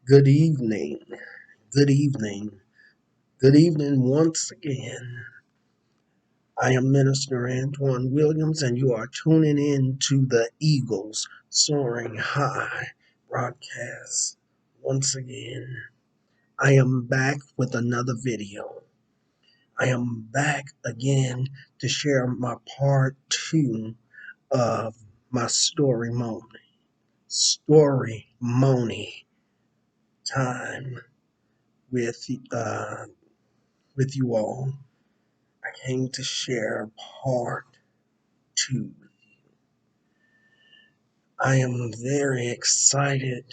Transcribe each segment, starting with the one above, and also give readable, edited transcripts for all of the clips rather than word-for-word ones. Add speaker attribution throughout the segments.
Speaker 1: Good evening. Good evening. Good evening once again. I am Minister Antoine Williams, and you are tuning in to the Eagles Soaring High broadcast. Once again, I am back with another video. I am back again to share my part two of my Storimony. Storimony time with uh, with you all. I came to share part two. I am very excited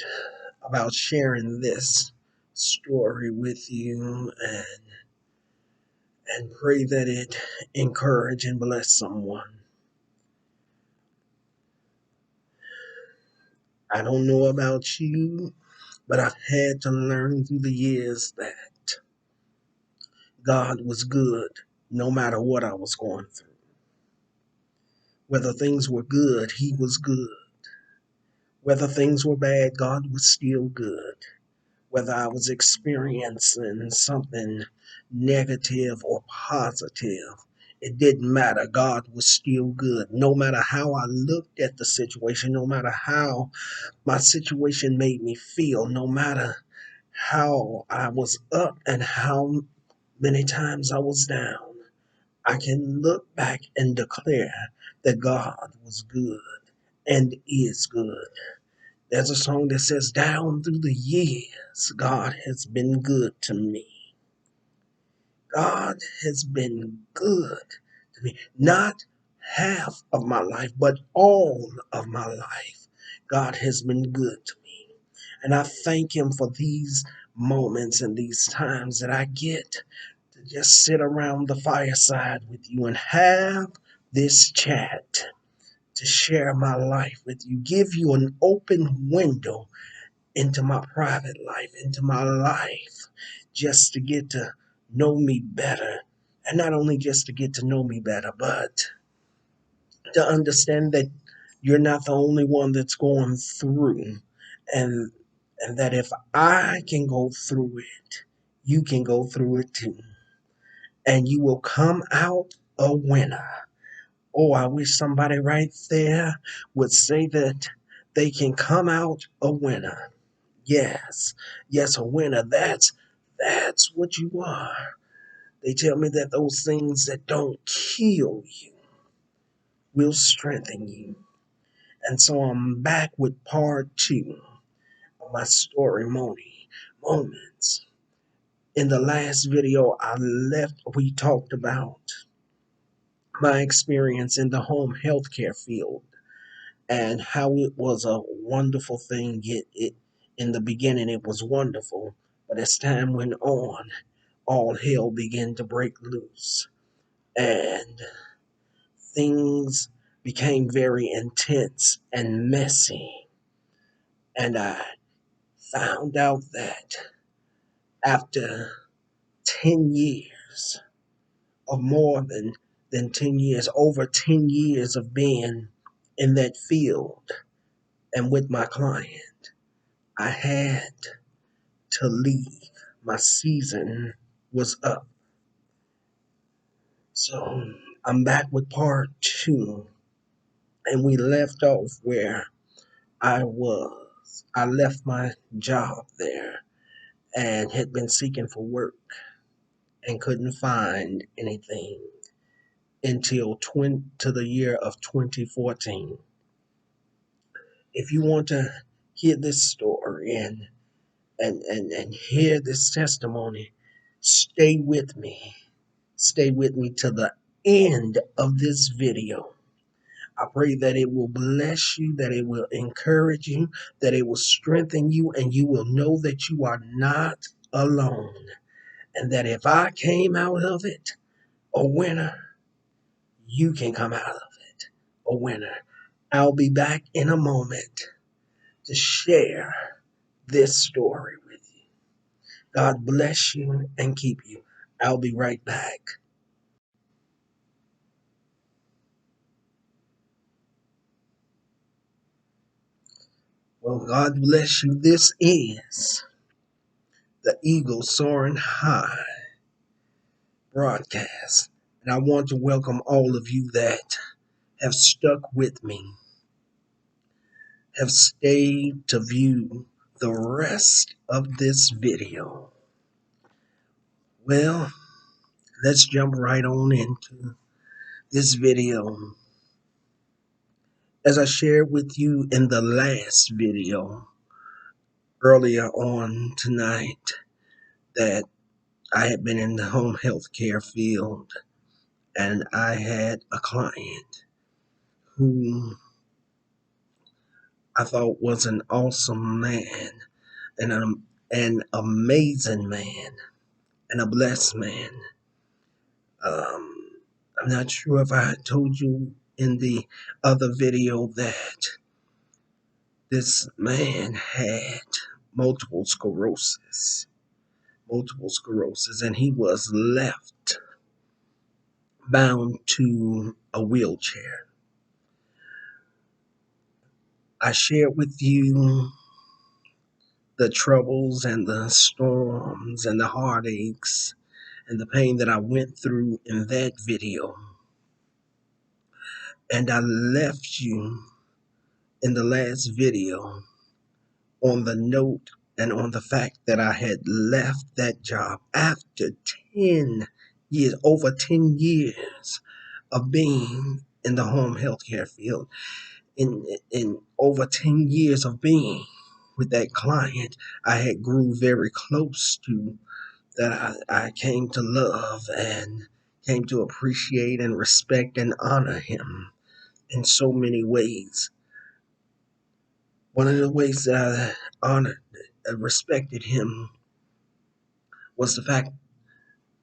Speaker 1: about sharing this story with you and pray that it encourage and bless someone. I don't know about you, but I've had to learn through the years that God was good no matter what I was going through. Whether things were good, He was good. Whether things were bad, God was still good. Whether I was experiencing something negative or positive, it didn't matter. God was still good. No matter how I looked at the situation, no matter how my situation made me feel, no matter how I was up and how many times I was down, I can look back and declare that God was good and is good. There's a song that says, down through the years, God has been good to me. God has been good to me. Not half of my life, but all of my life. God has been good to me. And I thank Him for these moments and these times that I get to just sit around the fireside with you and have this chat to share my life with you, give you an open window into my private life, into my life, just to get to know me better. And not only just to get to know me better, but to understand that you're not the only one that's going through. And and that if I can go through it, you can go through it too. And you will come out a winner. Oh, I wish somebody right there would say that they can come out a winner. Yes, yes, a winner. That's what you are. They tell me that those things that don't kill you will strengthen you. And so I'm back with part two of my Storimony moments. In the last video we talked about my experience in the home healthcare field and how it was a wonderful thing. It in the beginning it was wonderful, but as time went on, all hell began to break loose and things became very intense and messy. And I found out that after 10 years, or more than 10 years, over 10 years of being in that field and with my client, I had to leave. My season was up. So I'm back with part two, and we left off where I was. I left my job there and had been seeking for work and couldn't find anything until to the year of 2014. If you want to hear this story and hear this testimony, stay with me. Stay with me to the end of this video. I pray that it will bless you, that it will encourage you, that it will strengthen you, and you will know that you are not alone. And that if I came out of it a winner, you can come out of it a winner. I'll be back in a moment to share this story with you. God bless you and keep you. I'll be right back. Well, God bless you. This is the Eagle Soaring High broadcast. And I want to welcome all of you that have stuck with me, have stayed to view the rest of this video. Well, let's jump right on into this video. As I shared with you in the last video earlier on tonight, that I had been in the home health care field and I had a client who I thought was an awesome man and an amazing man and a blessed man. I'm not sure if I told you in the other video that this man had multiple sclerosis, and he was left bound to a wheelchair. I shared with you the troubles and the storms and the heartaches and the pain that I went through in that video. And I left you in the last video on the note and on the fact that I had left that job after 10 years, over 10 years of being in the home healthcare field, in over 10 years of being with that client. I had grew very close to, that I came to love and came to appreciate and respect and honor him in so many ways. One of the ways that I honored and respected him was the fact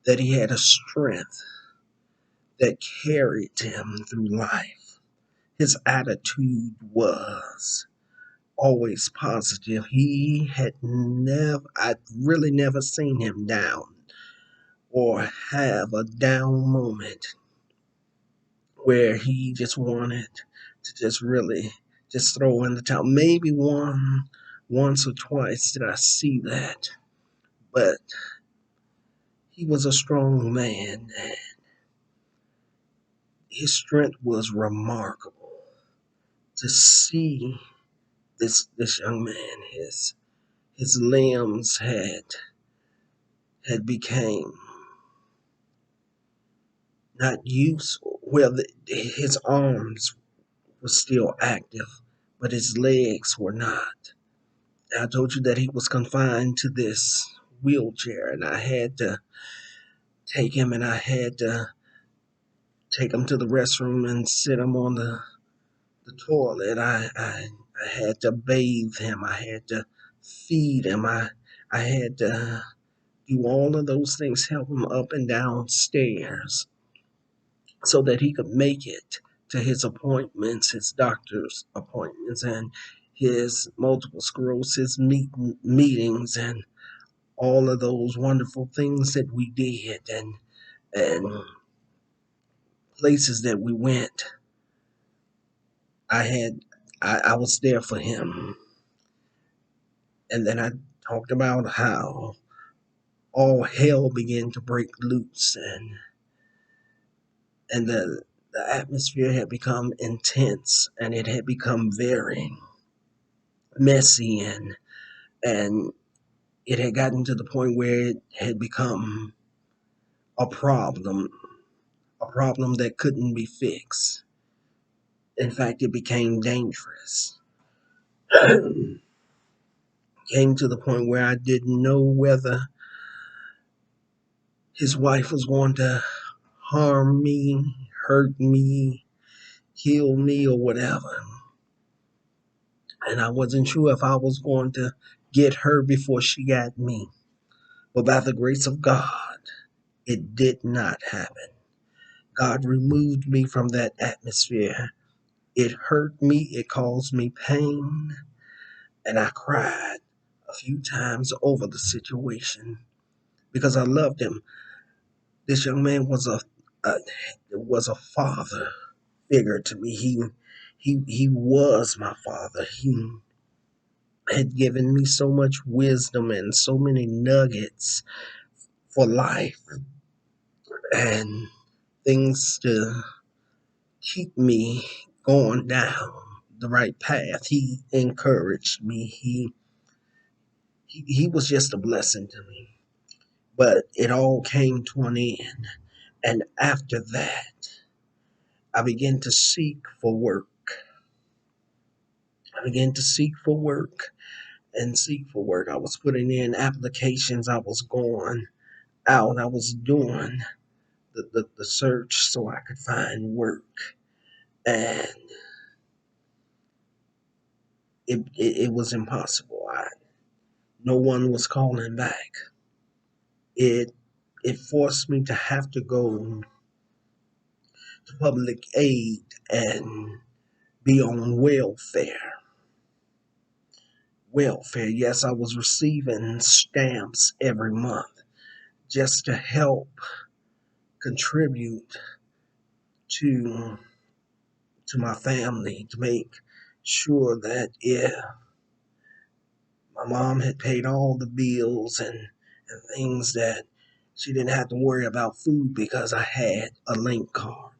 Speaker 1: that he had a strength that carried him through life. His attitude was always positive. He had I'd really never seen him down or have a down moment where he just wanted to just really just throw in the towel. Maybe once or twice did I see that, but he was a strong man and his strength was remarkable. To see this young man, his limbs had became not useful. Well, his arms were still active, but his legs were not. I told you that he was confined to this wheelchair, and I had to take him, and I had to take him to the restroom and sit him on the toilet. I had to bathe him. I had to feed him. I had to do all of those things, help him up and down stairs so that he could make it to his appointments, his doctor's appointments, and his multiple sclerosis meetings, and all of those wonderful things that we did, and places that we went. I was there for him. And then I talked about how all hell began to break loose, and the atmosphere had become intense, and it had become very messy, and it had gotten to the point where it had become a problem that couldn't be fixed. In fact, it became dangerous. Came to the point where I didn't know whether his wife was going to harm me, hurt me, kill me, or whatever. And I wasn't sure if I was going to get her before she got me. But by the grace of God, it did not happen. God removed me from that atmosphere. It hurt me, it caused me pain, and I cried a few times over the situation because I loved him. This young man was a father figure to me. He was my father. had given me so much wisdom and so many nuggets for life and things to keep me going down the right path. He encouraged me. He was just a blessing to me. But it all came to an end. And after that, I began to seek for work. I began to seek for work and seek for work. I was putting in applications. I was going out. I was doing the search so I could find work. And it was impossible. No one was calling back. It it forced me to have to go to public aid and be on welfare. Welfare, yes, I was receiving stamps every month just to help contribute to to my family to make sure that my mom had paid all the bills and things that she didn't have to worry about food because I had a link card.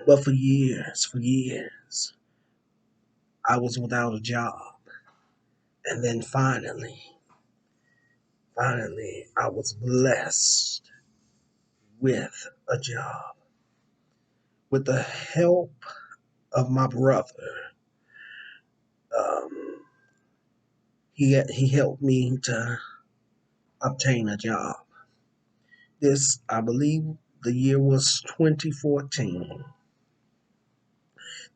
Speaker 1: But for years, I was without a job. And then finally, I was blessed with a job. With the help of my brother, um, he helped me to obtain a job. This, I believe, the year was 2014.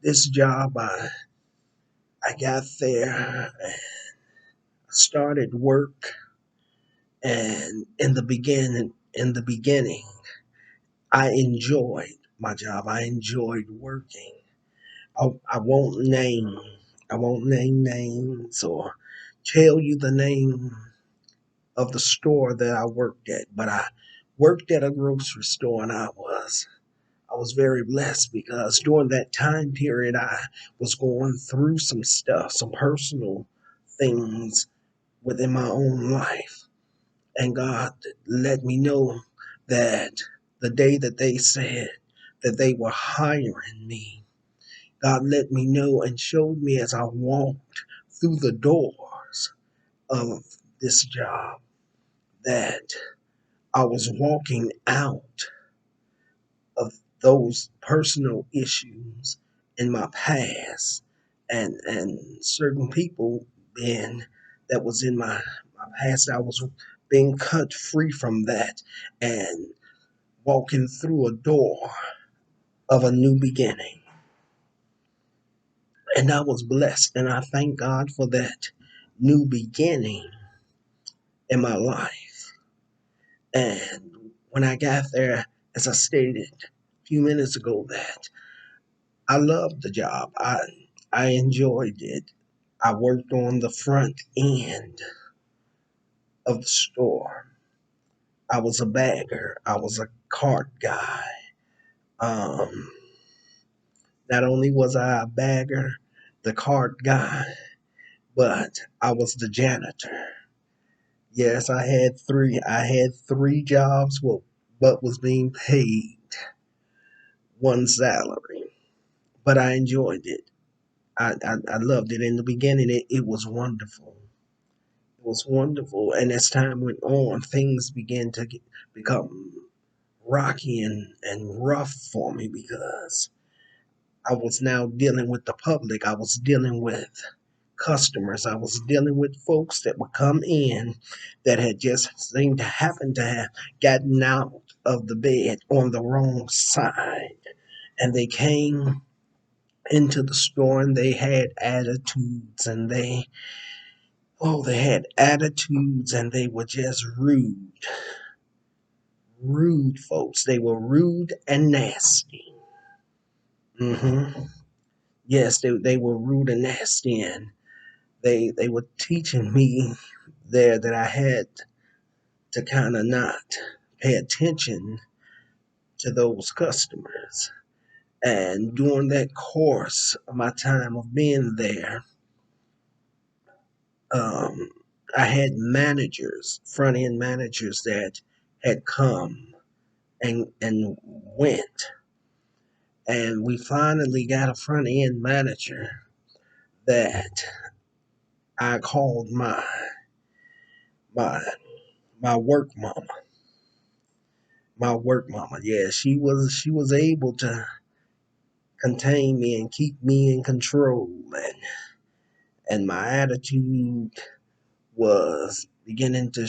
Speaker 1: This job, I got there, started work, and in the beginning, I enjoyed my job. I enjoyed working. I won't name names or tell you the name of the store that I worked at, but I worked at a grocery store and I was very blessed because during that time period I was going through some stuff, some personal things within my own life. And God let me know that the day that they said that they were hiring me, God let me know and showed me as I walked through the doors of this job that I was walking out of those personal issues in my past and certain people being that was in my past. I was being cut free from that and walking through a door of a new beginning. And I was blessed, and I thank God for that new beginning in my life. And when I got there, as I stated a few minutes ago, that I loved the job. I enjoyed it. I worked on the front end of the store. I was a bagger. I was a cart guy. Um, Not only was I a bagger, the cart guy, but I was the janitor. Yes, I had three jobs, but was being paid one salary. But I enjoyed it. I loved it. In the beginning, it was wonderful. It was wonderful. And as time went on, things began to become rocky and rough for me because I was now dealing with the public. I was dealing with customers. I was dealing with folks that would come in that had just seemed to happen to have gotten out of the bed on the wrong side. And they came into the store and they had attitudes and they had attitudes and they were just rude folks. They were rude and nasty. hmm Yes, they were rude and nasty, and they were teaching me there that I had to kind of not pay attention to those customers. And during that course of my time of being there, um, I had managers, front end managers that had come and went, and we finally got a front end manager that I called my my work mama. My work mama, yeah, she was able to contain me and keep me in control, and my attitude was beginning to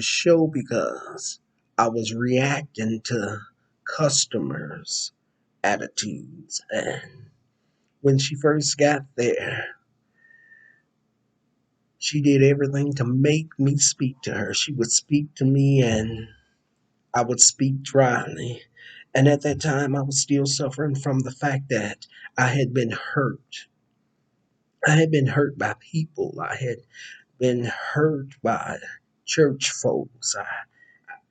Speaker 1: show because I was reacting to customers' attitudes. And when she first got there, she did everything to make me speak to her. She would speak to me and I would speak dryly. And at that time, I was still suffering from the fact that I had been hurt. I had been hurt by people. I had been hurt by church folks.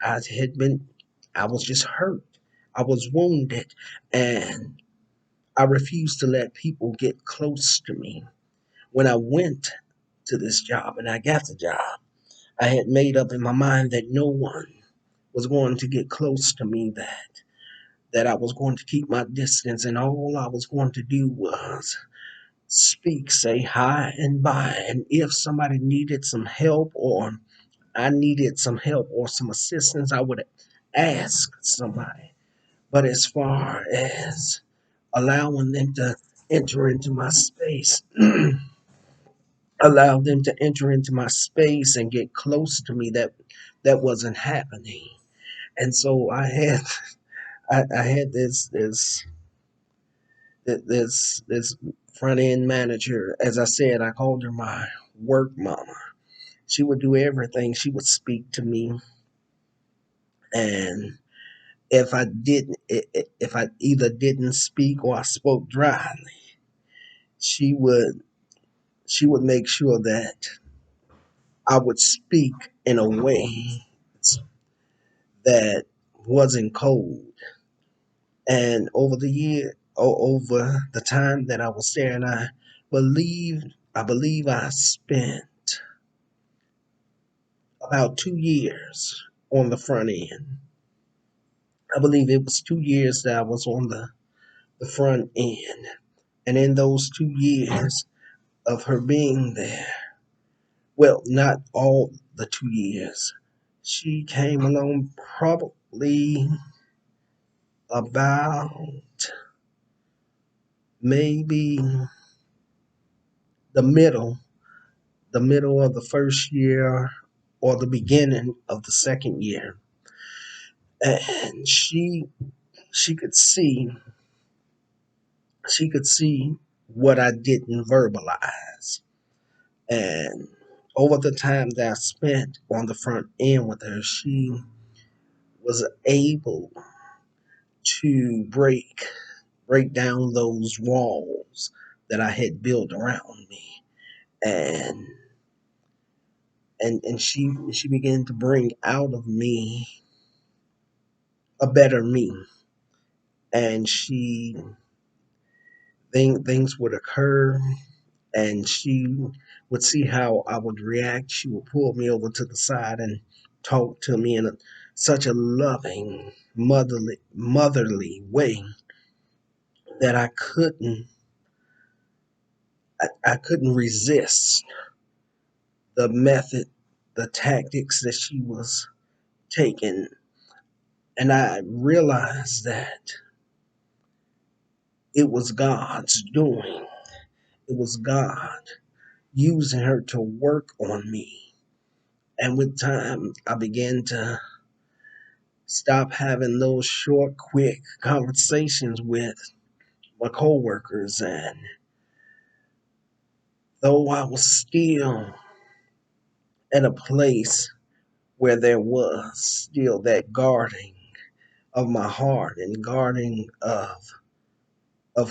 Speaker 1: I had been, I was just hurt. I was wounded. And I refused to let people get close to me. When I went to this job and I got the job, I had made up in my mind that no one was going to get close to me, that I was going to keep my distance, and all I was going to do was speak, say hi and bye. And if somebody needed some help or I needed some help or some assistance, I would ask somebody. But as far as allowing them to enter into my space, allow them to enter into my space and get close to me, that wasn't happening. And so I had this front end manager. As I said, I called her my work mama. She would do everything. She would speak to me, and if I either didn't speak or I spoke dryly, she would she would make sure that I would speak in a way that wasn't cold. And over the time that I was there, and I believe I spent about 2 years on the front end. I believe it was 2 years that I was on the front end. And in those 2 years of her being there, well, not all the 2 years, she came along probably about maybe the middle, the middle of the first year or the beginning of the second year. And she could see she could see what I didn't verbalize. And over the time that I spent on the front end with her, she was able to break down those walls that I had built around me. And she began to bring out of me a better me. And things would occur and she would see how I would react. She would pull me over to the side and talk to me in such a loving, motherly way that I couldn't resist the method, the tactics that she was taking. And I realized that it was God's doing. It was God using her to work on me. And with time, I began to stop having those short, quick conversations with my coworkers. And though I was still in a place where there was still that guarding of my heart and guarding of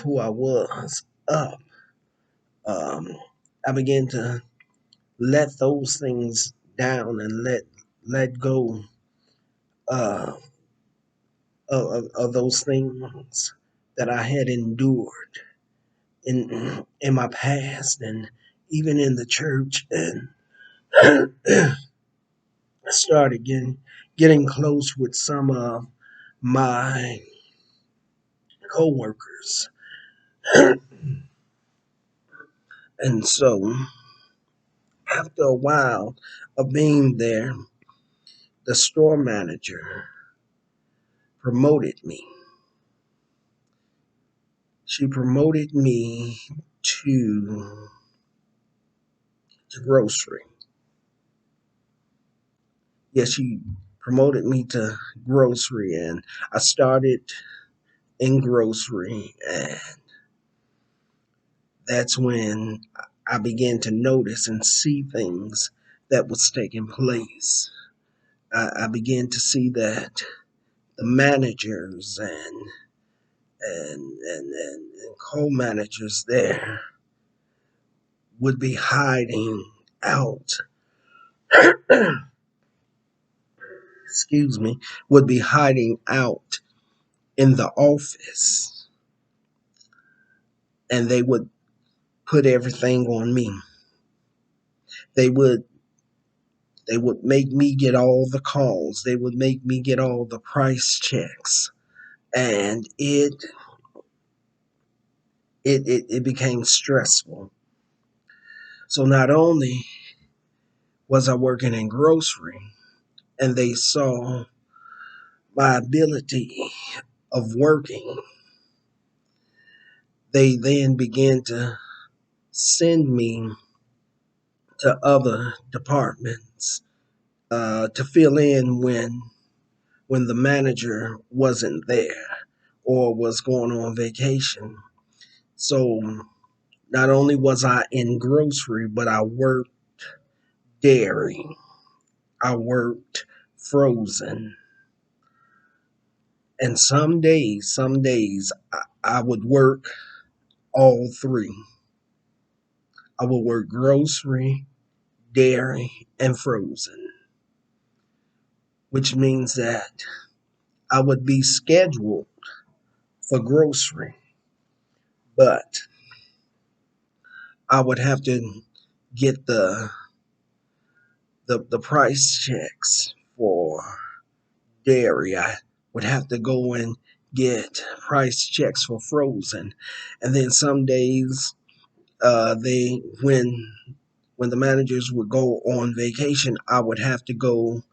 Speaker 1: who I was up, um, I began to let those things down and let go uh, of those things that I had endured in my past. And even in the church, and I started getting close with some of my coworkers. And so after a while of being there, the store manager promoted me. She promoted me to grocery. Yeah, she promoted me to grocery, and I started in grocery, and that's when I began to notice and see things that was taking place. I began to see that the managers and co-managers there would be hiding out, excuse me, would be hiding out in the office, and they would put everything on me. They would they would make me get all the calls. They would make me get all the price checks, and it became stressful. So not only was I working in grocery, and they saw my ability of working, they then began to send me to other departments to fill in when the manager wasn't there or was going on vacation. So not only was I in grocery, but I worked dairy, I worked frozen, and some days I would work all three. I would work grocery, dairy, and frozen, which means that I would be scheduled for grocery, but I would have to get the price checks for dairy. I would have to go and get price checks for frozen, and then some days they when the managers would go on vacation, I would have to go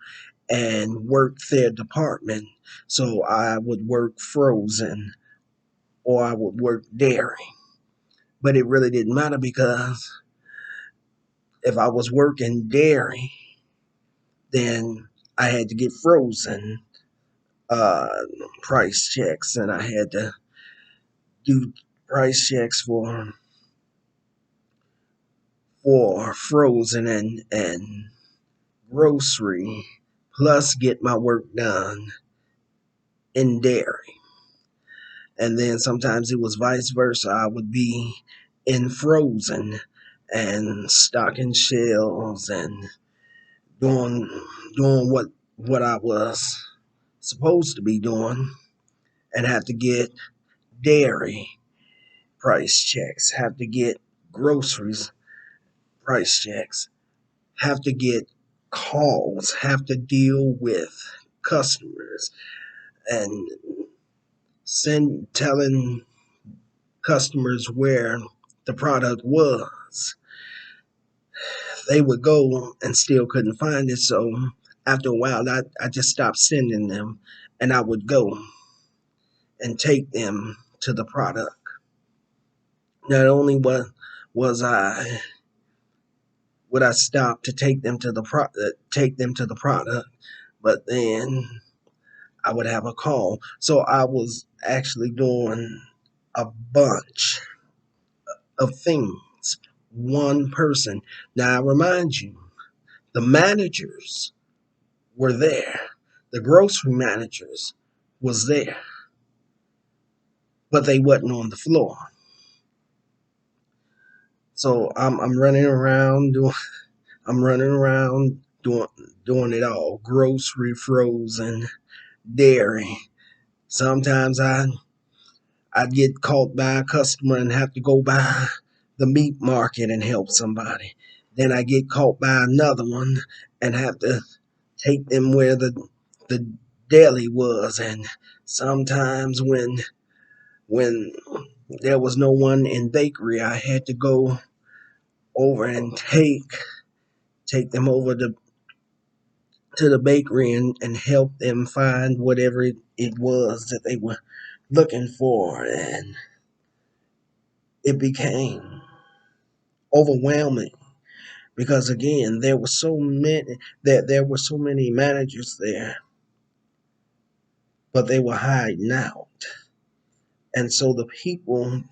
Speaker 1: and work their department. So I would work frozen or I would work dairy. But it really didn't matter because if I was working dairy, then I had to get frozen uh, price checks, and I had to do price checks for frozen and grocery, plus get my work done in dairy. And then sometimes it was vice versa. I would be in frozen and stocking shelves and doing doing what I was supposed to be doing, and have to get dairy price checks, have to get groceries price checks, have to get calls, have to deal with customers and send telling customers where the product was. They would go and still couldn't find it. So after a while, I just stopped sending them, and I would go and take them to the product. Not only was I would I stop to take them to the product, but then I would have a call. So I was actually doing a bunch of things. One person. Now I remind you, the managers were there. The grocery managers was there, but they wasn't on the floor. So I'm running around doing I'm running around doing it all. Grocery, frozen, dairy. Sometimes I'd get caught by a customer and have to go by the meat market and help somebody. Then I get caught by another one and have to take them where the deli was. And sometimes when there was no one in bakery, I had to go over and take them over to the bakery and help them find whatever it was that they were looking for. And it became overwhelming because again there were so many managers there, but they were hiding out. And so the people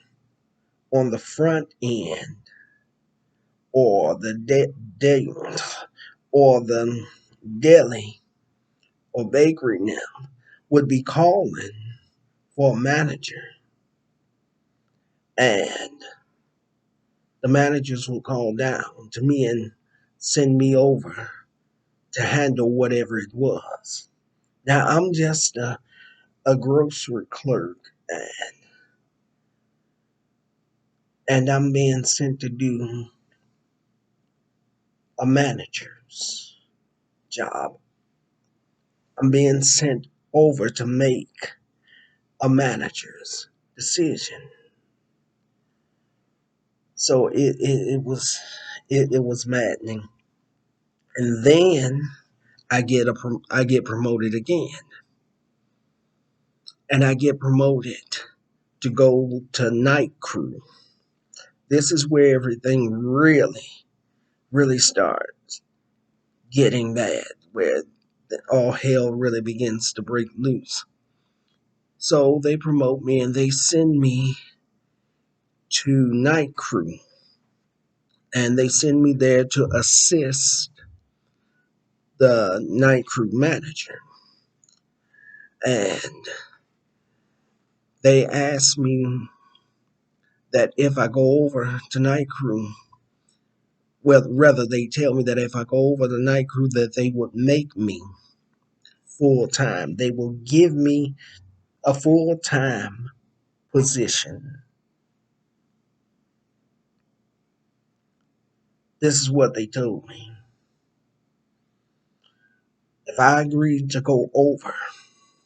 Speaker 1: on the front end or or the deli or bakery now would be calling for a manager, and the managers will call down to me and send me over to handle whatever it was. Now I'm just a grocery clerk, and I'm being sent to do a manager's job. I'm being sent over to make a manager's decision. So it was maddening. And then I get promoted again, and I get promoted to go to night crew. This is where everything really starts getting bad, where all hell really begins to break loose. So they promote me and they send me to night crew, and they send me there to assist the night crew manager. And they asked me that if I go over to night crew, well, rather they tell me that if I go over the night crew, that they would make me full time. They will give me a full time position. This is what they told me. If I agreed to go over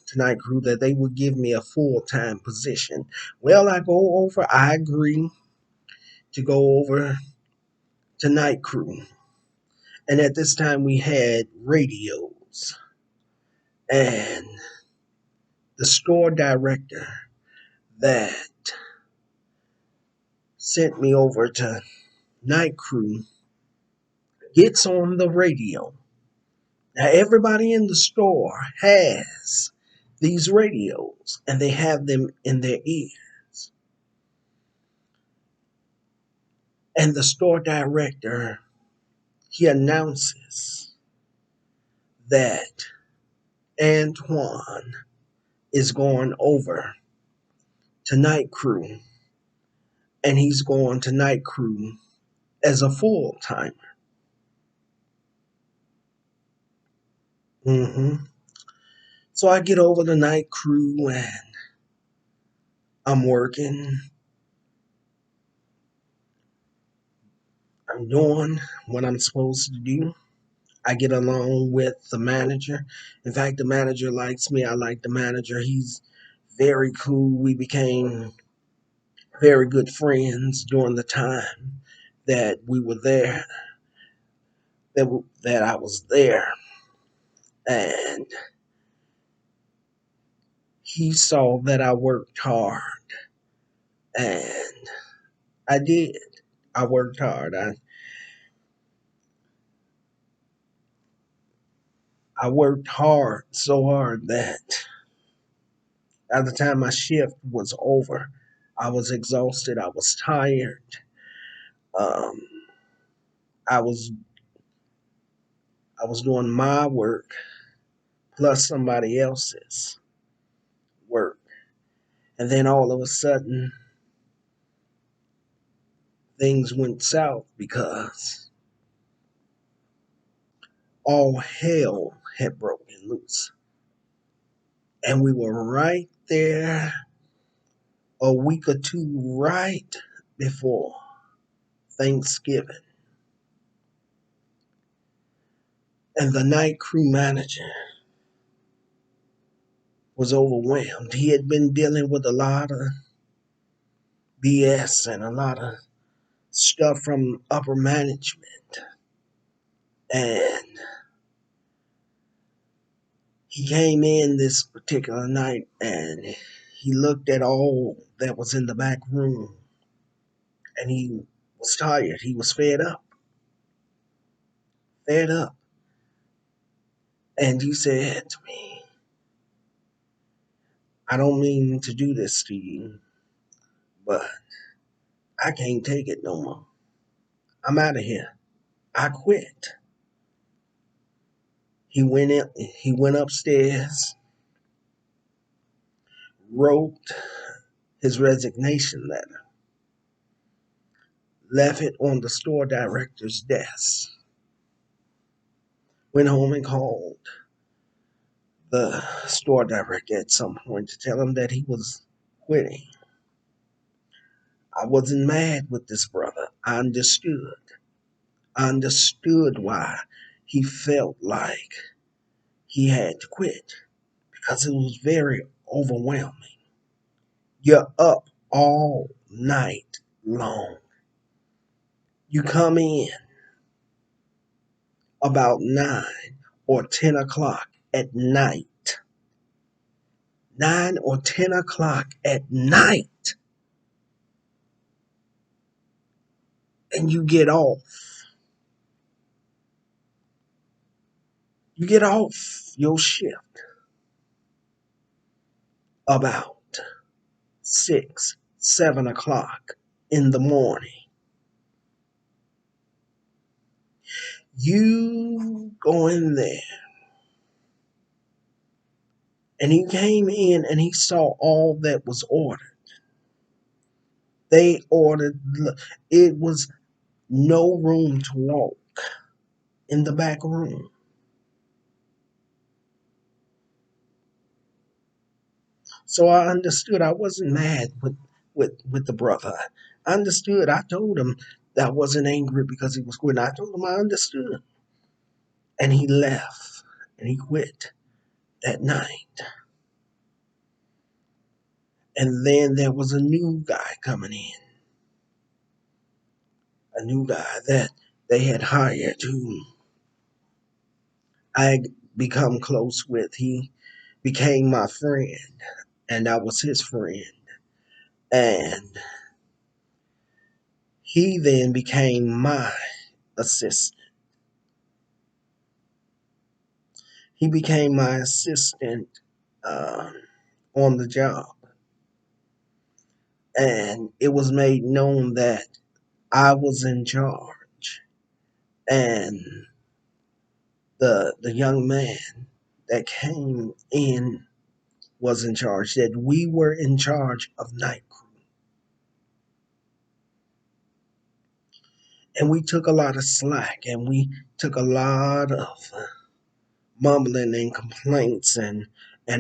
Speaker 1: to night crew, that they would give me a full time position. Well, I agree to go over to night crew. And at this time, we had radios. And the store director that sent me over to night crew gets on the radio. Now, everybody in the store has these radios and they have them in their ears. And the store director, he announces that Antoine is going over to night crew, and he's going to night crew as a full timer. So I get over the night crew and I'm working. I'm doing what I'm supposed to do. I get along with the manager. In fact, the manager likes me. I like the manager. He's very cool. We became very good friends during the time that we were there, that I was there. And he saw that I worked hard, and I did. I worked hard. I worked hard, so hard that by the time my shift was over, I was exhausted. I was tired. Um, I was I was doing my work plus somebody else's work, and then all of a sudden things went south because all hell had broken loose, and we were right there a week or two right before. Thanksgiving. And the night crew manager was overwhelmed. He had been dealing with a lot of BS and a lot of stuff from upper management. And he came in this particular night and he looked at all that was in the back room and he was tired. He was fed up, fed up. And he said to me, I don't mean to do this to you, but I can't take it no more. I'm out of here. I quit. He went upstairs, wrote his resignation letter, left it on the store director's desk, went home and called the store director at some point to tell him that he was quitting. I wasn't mad with this brother. I understood. I understood why he felt like he had to quit because it was very overwhelming. You're up all night long. You come in about 9 or 10 o'clock at night. 9 or 10 o'clock at night, and you get off. You get off your shift about 6, 7 o'clock in the morning. You go in there, and he came in and he saw all that was ordered. They ordered, it was no room to walk in the back room. So I understood. I wasn't mad with the brother. I understood. I told him that I wasn't angry because he was quitting. I told him I understood. And he left and he quit that night. And then there was a new guy coming in, a new guy that they had hired who I become close with. He became my friend, and I was his friend. And he then became my assistant. He became my assistant uh, on the job. And it was made known that I was in charge. And the young man that came in was in charge, that we were in charge of night crew. And we took a lot of slack and we took a lot of mumbling and complaints and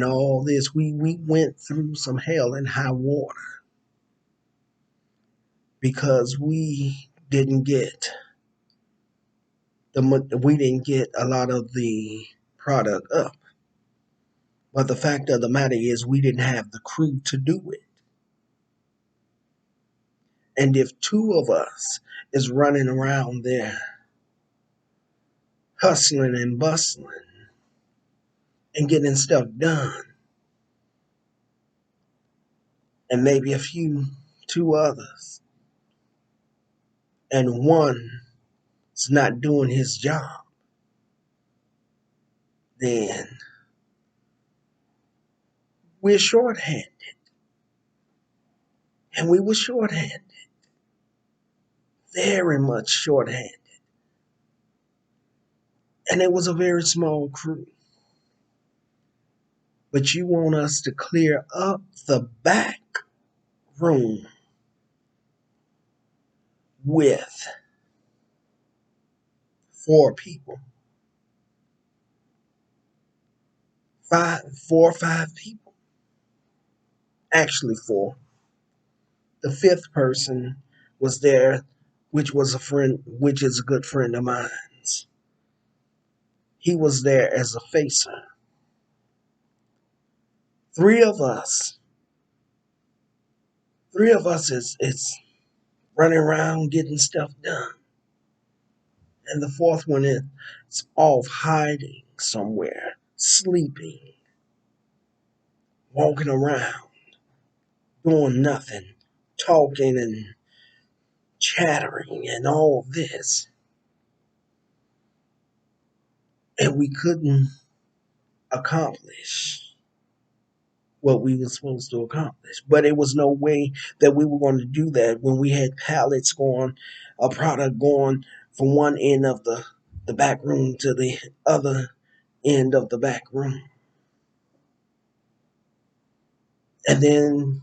Speaker 1: all this. We went through some hell and high water because we didn't get a lot of the product up. But the fact of the matter is we didn't have the crew to do it. And if two of us is running around there hustling and bustling and getting stuff done, and maybe two others, and one is not doing his job, then we're shorthanded. And we were shorthanded, very much shorthanded. And it was a very small crew. But you want us to clear up the back room with 4 people, 4 or 5 people, actually 4. The 5th person was there which is a good friend of mine. He was there as a facer. Three of us, three of us is running around getting stuff done. And the fourth one is off hiding somewhere, sleeping, walking around, doing nothing, talking and chattering and all this. And we couldn't accomplish what we were supposed to accomplish. But it was no way that we were going to do that when we had pallets going, a product going from one end of the back room to the other end of the back room. And then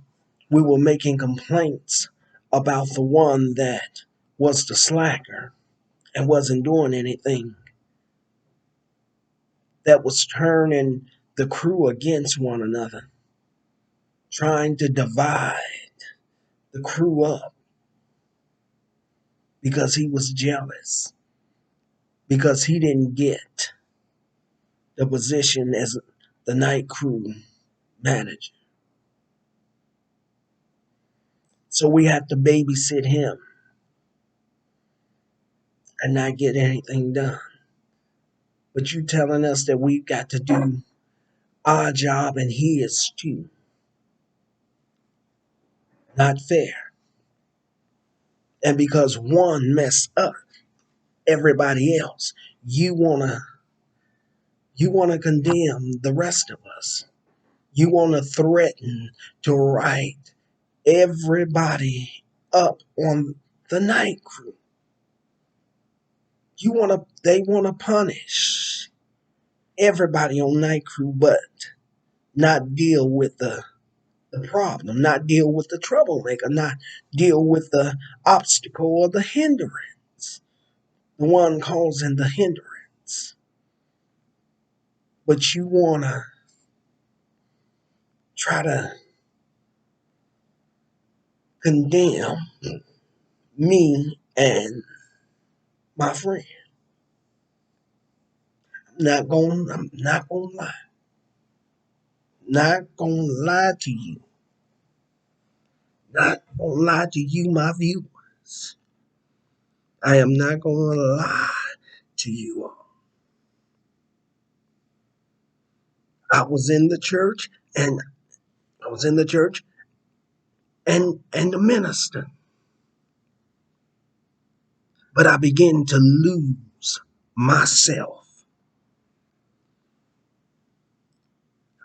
Speaker 1: we were making complaints about the one that was the slacker and wasn't doing anything, that was turning the crew against one another, trying to divide the crew up because he was jealous, because he didn't get the position as the night crew manager. So we have to babysit him and not get anything done. But you telling us that we've got to do our job and his too. Not fair. And because one messed up everybody else, you wanna condemn the rest of us. You wanna threaten to write everybody up on the night crew. They wanna punish everybody on night crew, but not deal with the problem, not deal with the troublemaker, not deal with the obstacle or the hindrance, the one causing the hindrance. But you want to try to condemn me and my friend. I'm not gonna lie. Not gonna lie to you. Not gonna lie to you, my viewers. I am not gonna lie to you all. I was in the church and I was in the church and the minister. But I began to lose myself.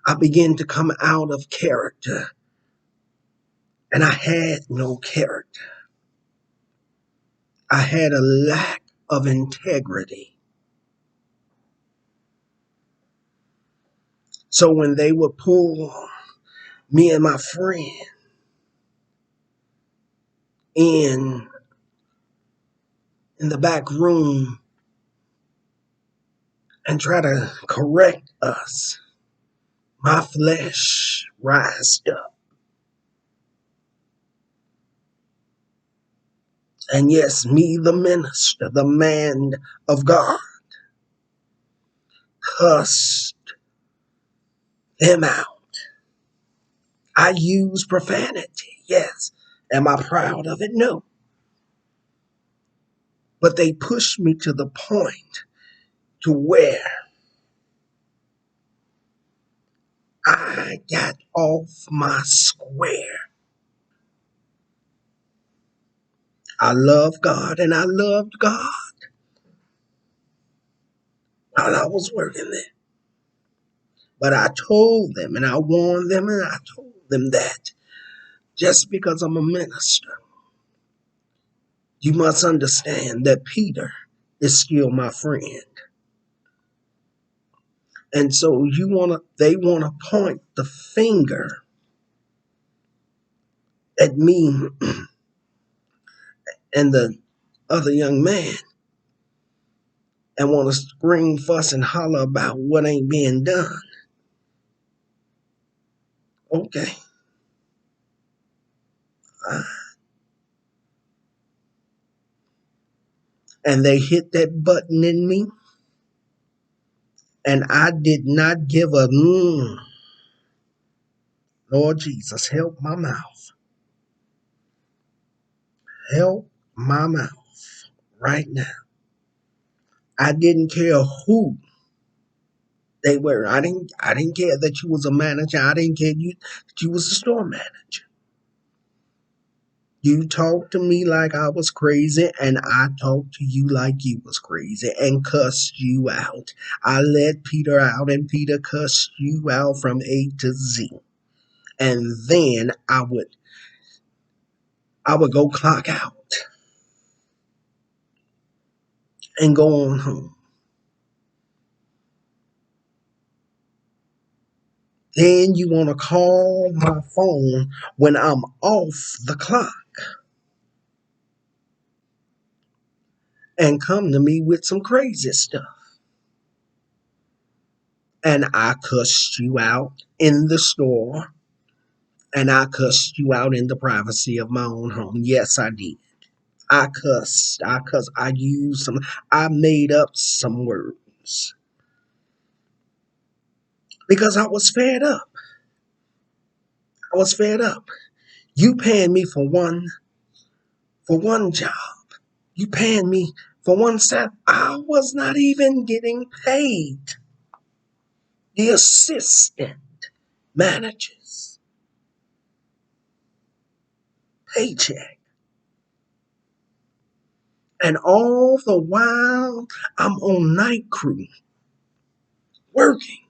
Speaker 1: I began to come out of character, and I had no character. I had a lack of integrity. So when they would pull me and my friend in in the back room and try to correct us, my flesh rised up. And yes, me, the minister, the man of God, cussed them out. I use profanity, yes. Am I proud of it? No. But they pushed me to the point to where I got off my square. I love God and I loved God while I was working there. But I told them and I warned them and I told them that just because I'm a minister, you must understand that Peter is still my friend. And so they wanna point the finger at me and the other young man and want to scream, fuss, and holler about what ain't being done. Okay. Uh, And they hit that button in me, and I did not give a Lord Jesus, help my mouth. Help my mouth right now. I didn't care who they were. I didn't care that you was a manager. I didn't care that you was a store manager. You talked to me like I was crazy, and I talked to you like you was crazy and cussed you out. I let Peter out, and Peter cussed you out from A to Z. And then I would go clock out and go on home. Then you want to call my phone when I'm off the clock and come to me with some crazy stuff. And I cussed you out in the store, and I cussed you out in the privacy of my own home. Yes, I did. I cussed. I used some, I made up some words because I was fed up. I was fed up. You paying me for one job. You paying me for one set. I was not even getting paid. The assistant manager's paycheck. And all the while, I'm on night crew working,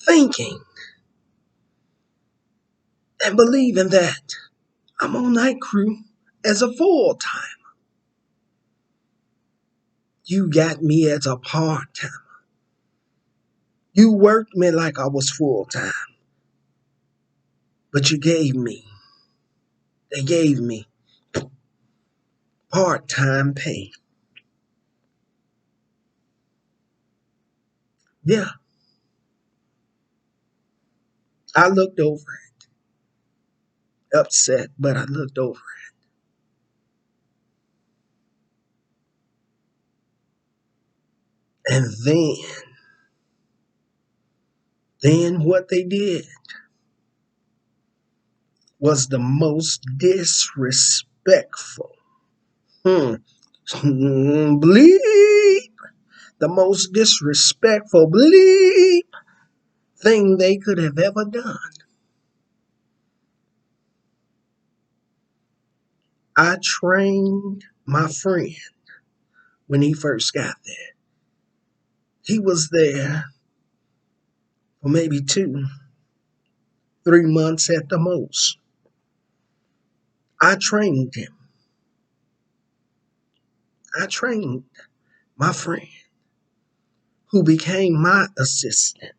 Speaker 1: thinking, and believing that I'm on night crew as a full time. You got me as a part time. You worked me like I was full time, but they gave me part time pay. Yeah, I looked over it, upset, but I looked over it. And then what they did was the most disrespectful. Hmm. Bleep. The most disrespectful bleep thing they could have ever done. I trained my friend when he first got there. He was there for maybe 2, 3 months at the most. I trained him. I trained my friend who became my assistant.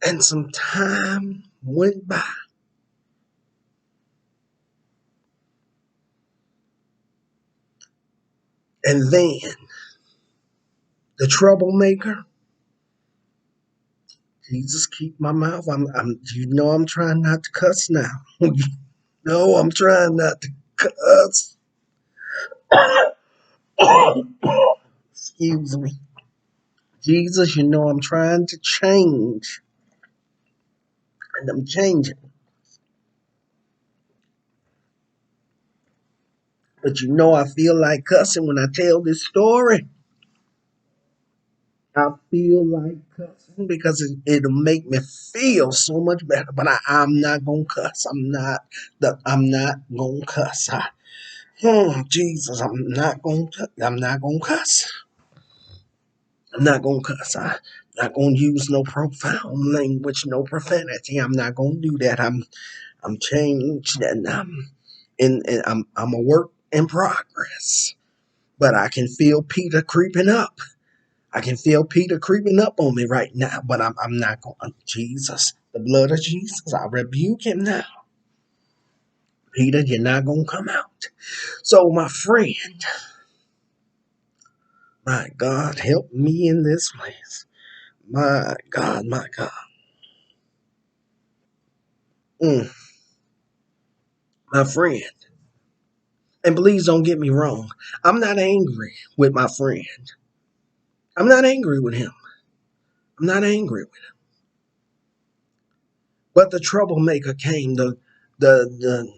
Speaker 1: And some time went by. And then the troublemaker, Jesus, keep my mouth. I'm trying not to cuss now. No, I'm trying not to cuss. Excuse me. Jesus, I'm trying to change. And I'm changing. But I feel like cussing when I tell this story. I feel like cussing because it'll make me feel so much better. But I'm not gonna cuss. I'm not gonna cuss. Jesus, I'm not gonna cuss. I'm not gonna cuss. I'm not gonna use no profound language, no profanity. I'm not gonna do that. I'm changed, and I'm a work in progress. But I can feel Peter creeping up. I can feel Peter creeping up on me right now, but I'm not going. Jesus, the blood of Jesus, I rebuke him now. Peter, you're not going to come out. So, my friend, my God, help me in this place. My God, my God. Mm, my friend. And please don't get me wrong. I'm not angry with my friend. I'm not angry with him. I'm not angry with him. But the troublemaker came, the the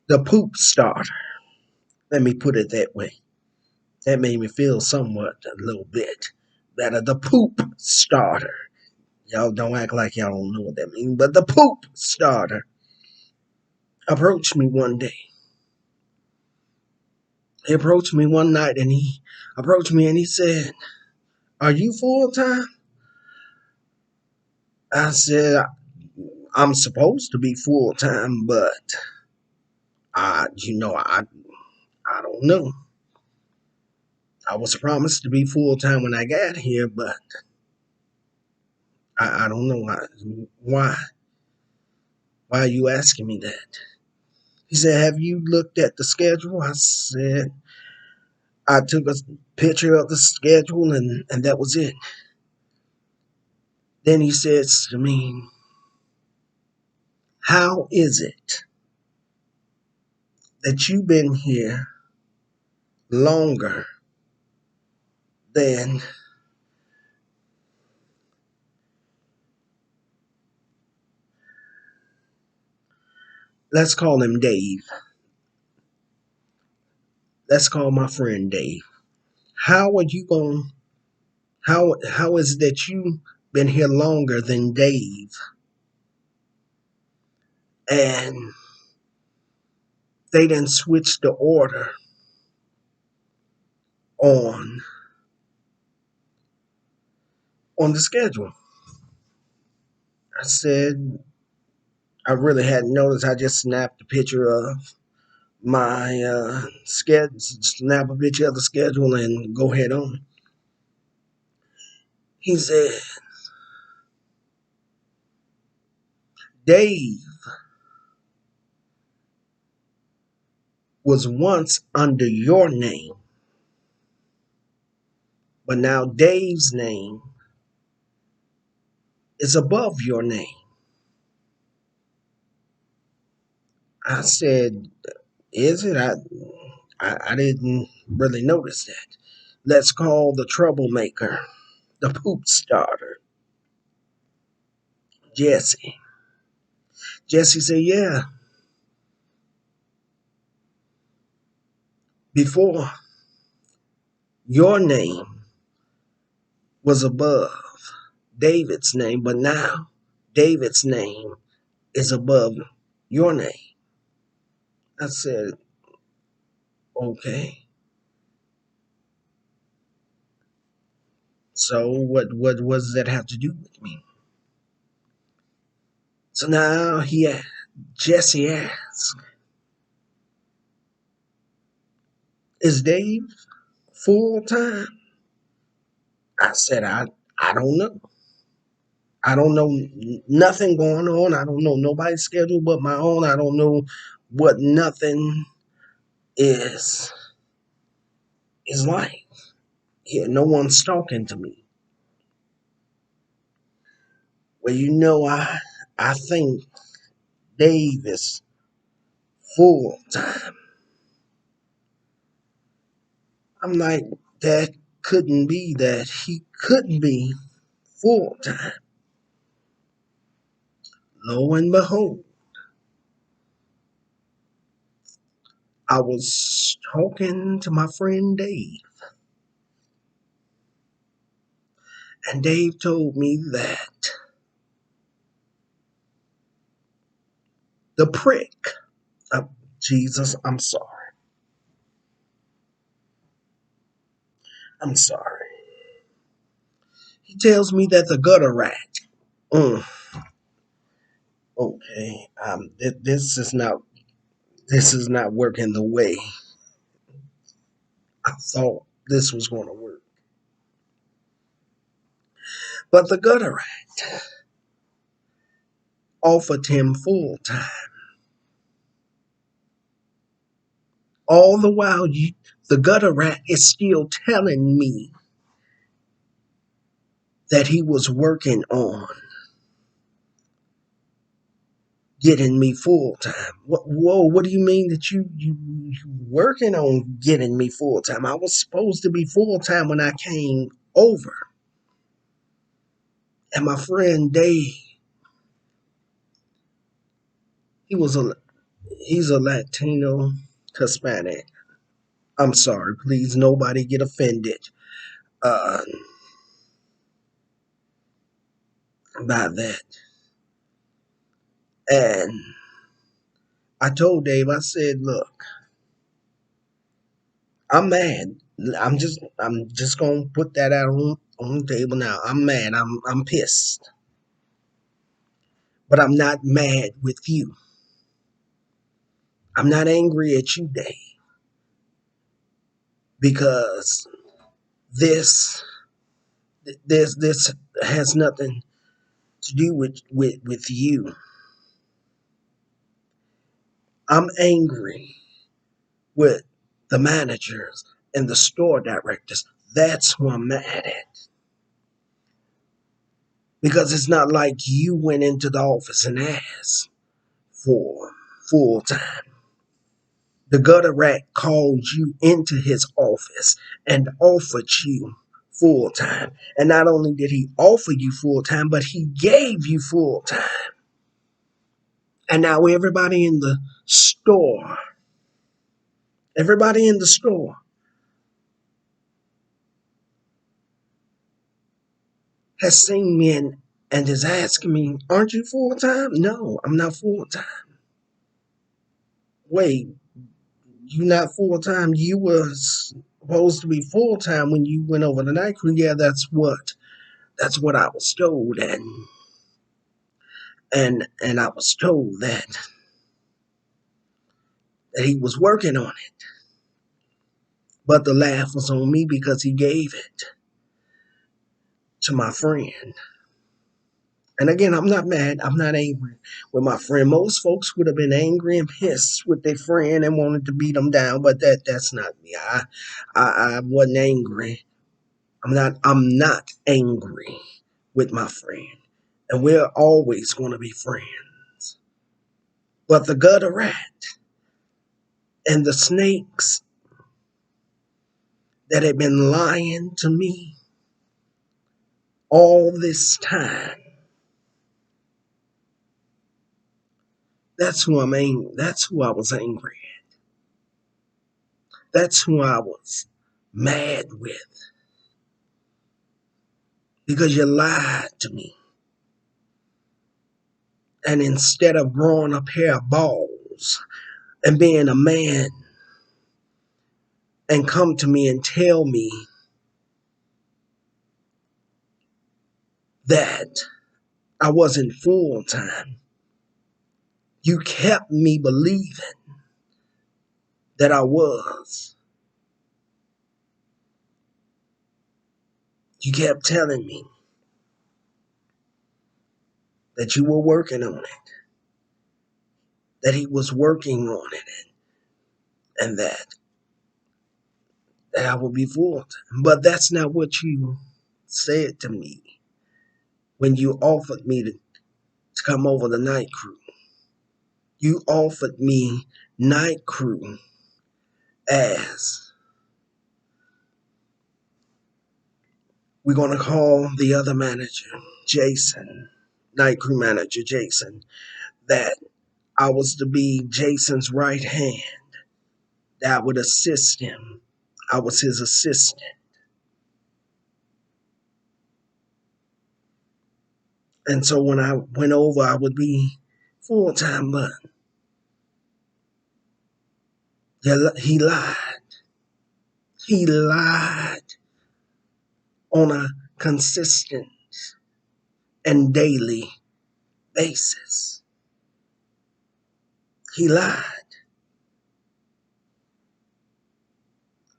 Speaker 1: the poop starter. Let me put it that way. That made me feel somewhat a little bit better. The poop starter. Y'all don't act like y'all don't know what that means, but the poop starter approached me one day. He approached me one night and he approached me and he said, "Are you full time?" I said, "I'm supposed to be full time, but I don't know. I was promised to be full time when I got here, but I don't know why. Why are you asking me that?" He said, "Have you looked at the schedule?" I said, "I took a picture of the schedule and that was it." Then he says to me, "How is it that you've been here longer than, let's call him Dave. Let's call my friend Dave. How are you going, how is it that you been here longer than Dave and they didn't switch the order on on the schedule?" I said, "I really hadn't noticed. I just snapped a picture of my schedule, snap a picture of the schedule and go head on." He said, "Dave was once under your name, but now Dave's name is above your name." I said, "Is it? I didn't really notice that. Let's call the troublemaker, the poop starter, Jesse." Jesse said, "Yeah, before your name was above David's name, but now David's name is above your name." I said, "Okay. So what does that have to do with me?" So now Jesse asks, "Is Dave full time?" I said, I don't know. I don't know nothing going on. I don't know nobody's schedule but my own. I don't know what nothing is like. Yeah, no one's talking to me. Well, I think Dave is full time. I'm like, that couldn't be that. He couldn't be full time. Lo and behold, I was talking to my friend Dave, and Dave told me that the prick, Jesus, I'm sorry. I'm sorry. He tells me that the gutter rat. Mm, okay, this is not working the way I thought this was going to work. But the gutter rat offered him full time. All the while, the gutter rat is still telling me that he was working on getting me full time. Whoa, what do you mean that you working on getting me full time? I was supposed to be full time when I came over. And my friend Dave, he was a he's a Latino Hispanic. I'm sorry, please nobody get offended uh by that. And I told Dave, I said, look, I'm mad. I'm just gonna put that out on the table now. I'm mad. I'm pissed. But I'm not mad with you. I'm not angry at you, Dave, because this this has nothing to do with you. I'm angry with the managers and the store directors. That's who I'm mad at. Because it's not like you went into the office and asked for full time. The gutter rat called you into his office and offered you full time. And not only did he offer you full time, but he gave you full time. And now everybody in the store has seen me and is asking me, aren't you full time? No, I'm not full time. Wait, you not full time? You was supposed to be full time when you went over the night crew. Yeah, that's what I was told, and I was told that he was working on it. But the laugh was on me because he gave it to my friend. And again, I'm not mad. I'm not angry with my friend. Most folks would have been angry and pissed with their friend and wanted to beat them down, but that's not me. I wasn't angry. I'm not angry with my friend. And we're always going to be friends. But the gutter rat and the snakes that have been lying to me all this time, that's who I'm angry. That's who I was angry at. That's who I was mad with. Because you lied to me. And instead of growing a pair of balls and being a man and come to me and tell me that I wasn't full time, you kept me believing that I was. You kept telling me that you were working on it, that he was working on it, and that I would be full time. But that's not what you said to me when you offered me to come over the night crew. You offered me night crew as we're going to call the other manager, Jason, night crew manager Jason, that I was to be Jason's right hand, that I would assist him. I was his assistant. And so when I went over, I would be full time, but he lied. He lied on a consistent and daily basis. He lied.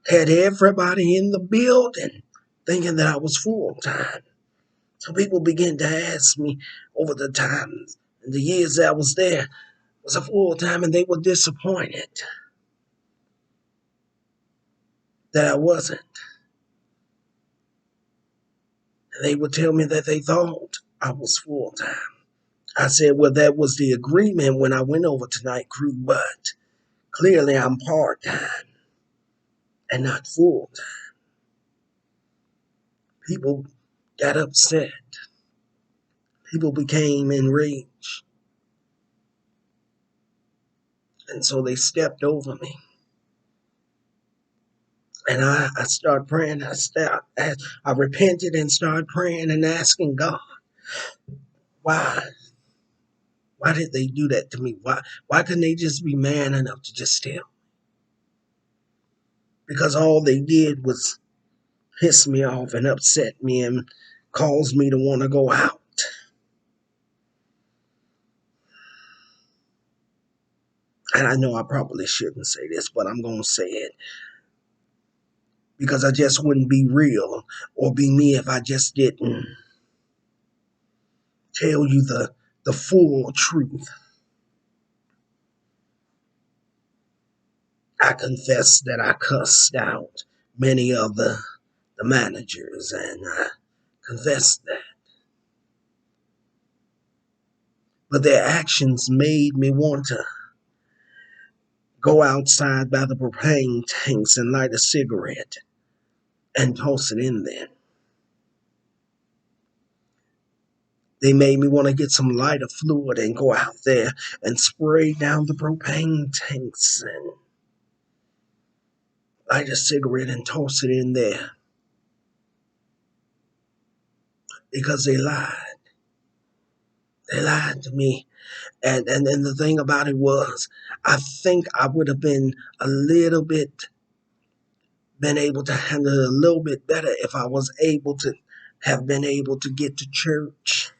Speaker 1: Had everybody in the building thinking that I was full time. So people began to ask me over the times and the years that I was there, was a full time, and they were disappointed that I wasn't. And they would tell me that they thought I was full time. I said, well, that was the agreement when I went over to night crew, but clearly I'm part-time and not full. People got upset. People became enraged. And so they stepped over me. And I started praying. I repented and started praying and asking God, why? Why did they do that to me? Why couldn't they just be man enough to just tell? Because all they did was piss me off and upset me and cause me to want to go out. And I know I probably shouldn't say this, but I'm going to say it because I just wouldn't be real or be me if I just didn't tell you the full truth. I confess that I cussed out many of the managers, and I confess that. But their actions made me want to go outside by the propane tanks and light a cigarette and toss it in there. They made me want to get some lighter fluid and go out there and spray down the propane tanks and light a cigarette and toss it in there because they lied. They lied to me. And the thing about it was, I think I would have been a little bit, been able to handle it a little bit better if I was able to have been able to get to church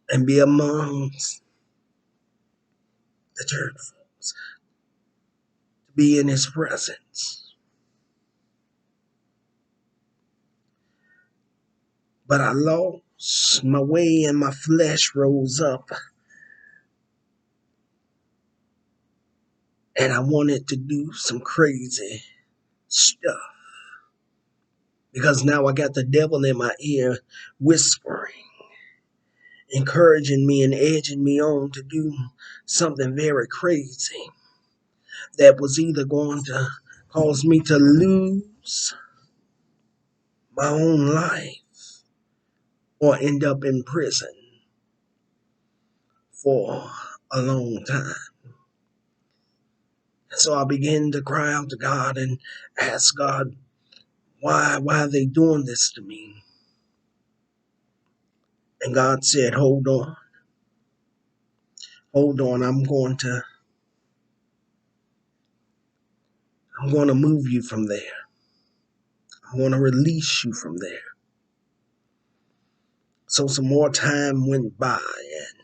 Speaker 1: and be amongst the church folks, to be in his presence. But I lost my way and my flesh rose up and I wanted to do some crazy stuff because now I got the devil in my ear whispering, encouraging me and edging me on to do something very crazy that was either going to cause me to lose my own life or end up in prison for a long time. So I began to cry out to God and ask God, why are they doing this to me? And God said, hold on, I'm going to move you from there. I'm going to release you from there. So some more time went by and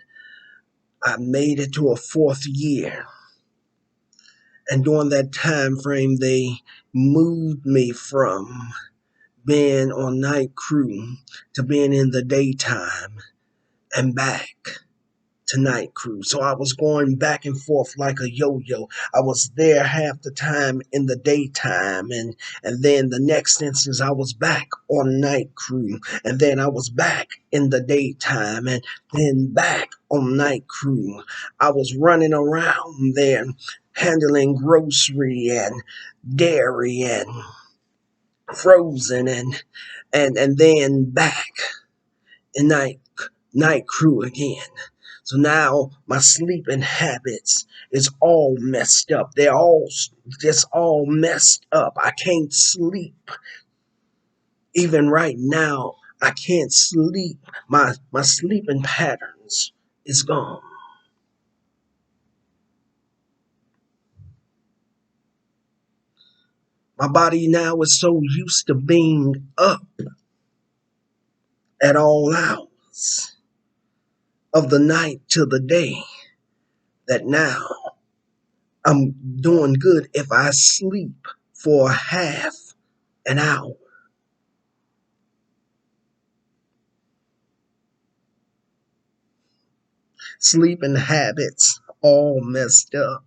Speaker 1: I made it to a fourth year. And during that time frame, they moved me from being on night crew to being in the daytime and back to night crew. So I was going back and forth like a yo-yo. I was there half the time in the daytime, and then the next instance I was back on night crew, and then I was back in the daytime, and then back on night crew. I was running around there handling grocery and dairy and frozen and then back in night crew again. So now my sleeping habits is all messed up. They're all just all messed up. I can't sleep. Even right now, I can't sleep. My sleeping patterns is gone. My body now is so used to being up at all hours of the night to the day that now I'm doing good if I sleep for half an hour. Sleeping habits all messed up.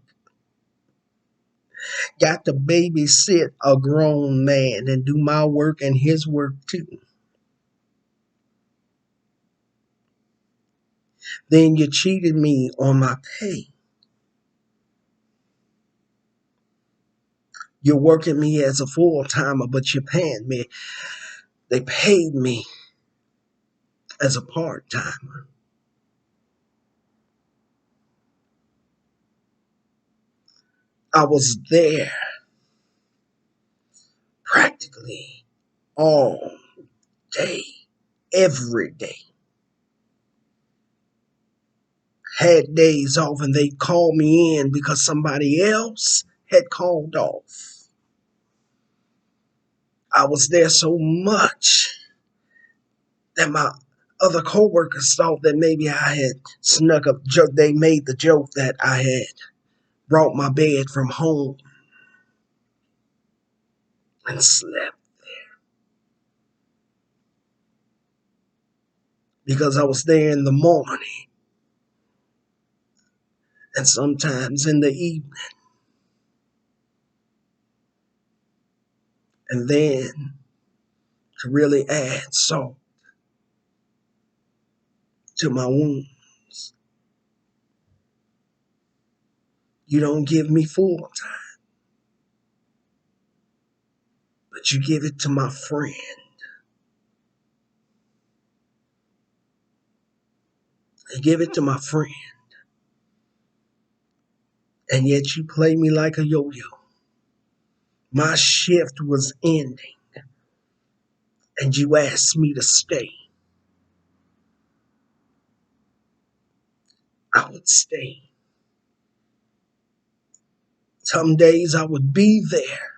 Speaker 1: Got to babysit a grown man and do my work and his work too. Then you cheated me on my pay. You're working me as a full-timer, but you're paying me. They paid me as a part-timer. I was there practically all day, every day. Had days off and they'd call me in because somebody else had called off. I was there so much that my other coworkers thought that maybe I had snuck up. They made the joke that I had brought my bed from home and slept because I was there in the morning and sometimes in the evening. And then to really add salt to my wounds, you don't give me full time, but you give it to my friend. You give it to my friend, and yet you play me like a yo-yo. My shift was ending, and you asked me to stay. I would stay. Some days I would be there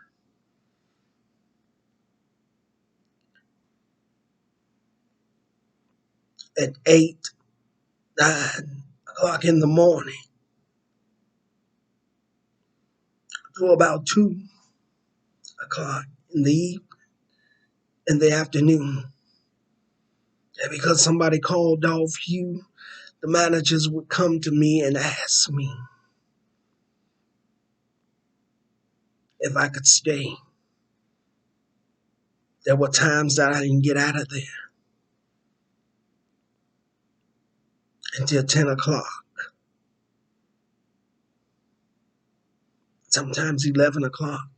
Speaker 1: at 8, 9 o'clock in the morning to about 2 o'clock in the afternoon. And because somebody called off you, the managers would come to me and ask me if I could stay. There were times that I didn't get out of there until 10 o'clock, sometimes 11 o'clock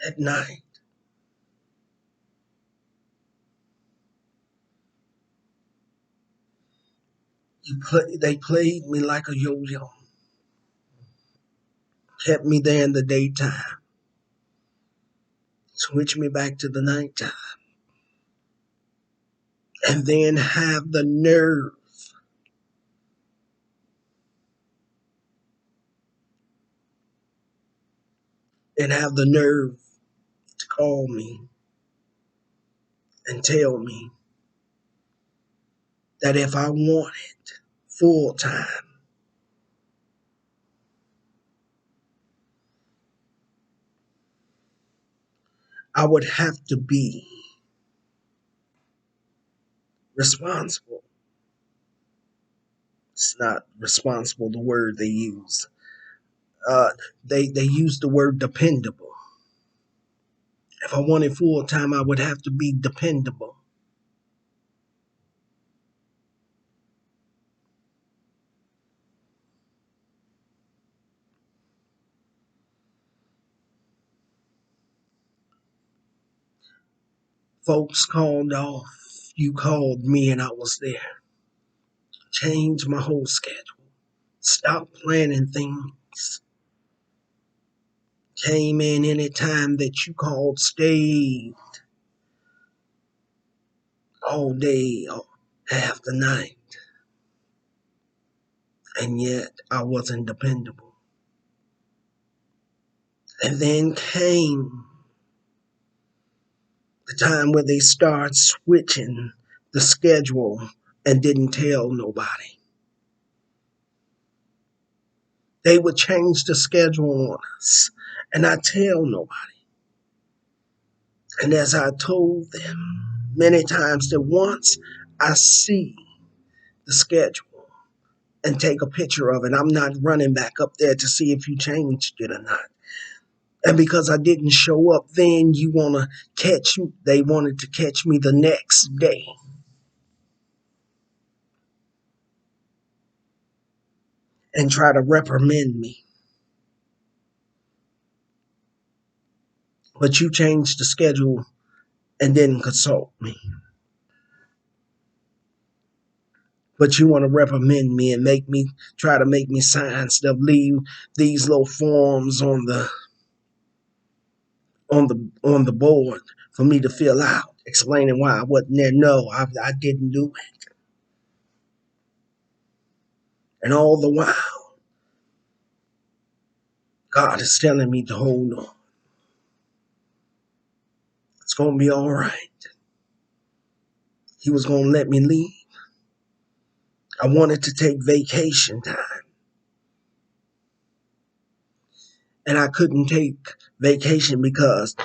Speaker 1: at night. They played me like a yo-yo, kept me there in the daytime, switched me back to the nighttime, and then have the nerve to call me and tell me that if I wanted full time, I would have to be responsible. It's not responsible, the word they use. Uh, they use the word dependable. If I wanted full time, I would have to be dependable. Folks called off. You called me and I was there. Changed my whole schedule. Stopped planning things. Came in any time that you called. Stayed all day or half the night. And yet I wasn't dependable. And then came the time where they started switching the schedule and didn't tell nobody. They would change the schedule on us and not tell nobody. And as I told them many times, that once I see the schedule, and take a picture of it. I'm not running back up there to see if you changed it or not. And because I didn't show up then, you want to catch me. They wanted to catch me the next day and try to reprimand me. But you changed the schedule and didn't consult me. But you want to reprimand me and try to make me sign stuff, leave these little forms on the board for me to fill out, explaining why I wasn't there. No, I didn't do it. And all the while, God is telling me to hold on. It's going to be all right. He was going to let me leave. I wanted to take vacation time. And I couldn't take vacation because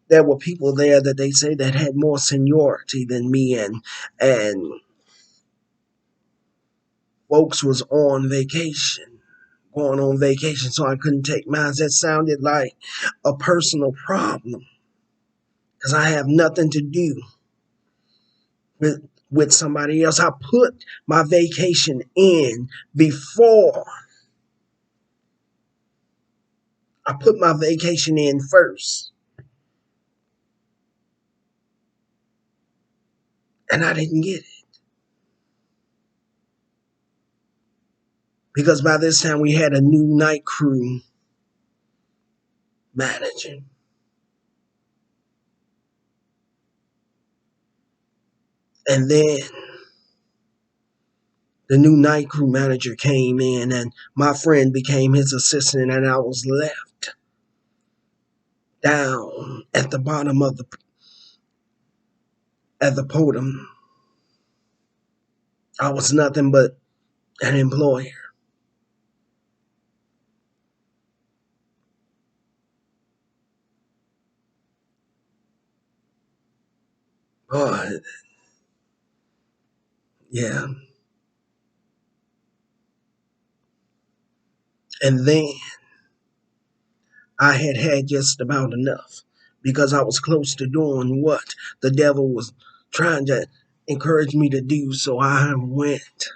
Speaker 1: there were people there that they say that had more seniority than me, and folks was on vacation, going on vacation, so I couldn't take mine. That sounded like a personal problem because I have nothing to do with somebody else. I put my vacation in before. I put my vacation in first, and I didn't get it because by this time we had a new night crew manager. And then the new night crew manager came in, and my friend became his assistant, and I was left down at the bottom of the podium. I was nothing but an employer. But yeah, and then I had had just about enough because I was close to doing what the devil was trying to encourage me to do. So I went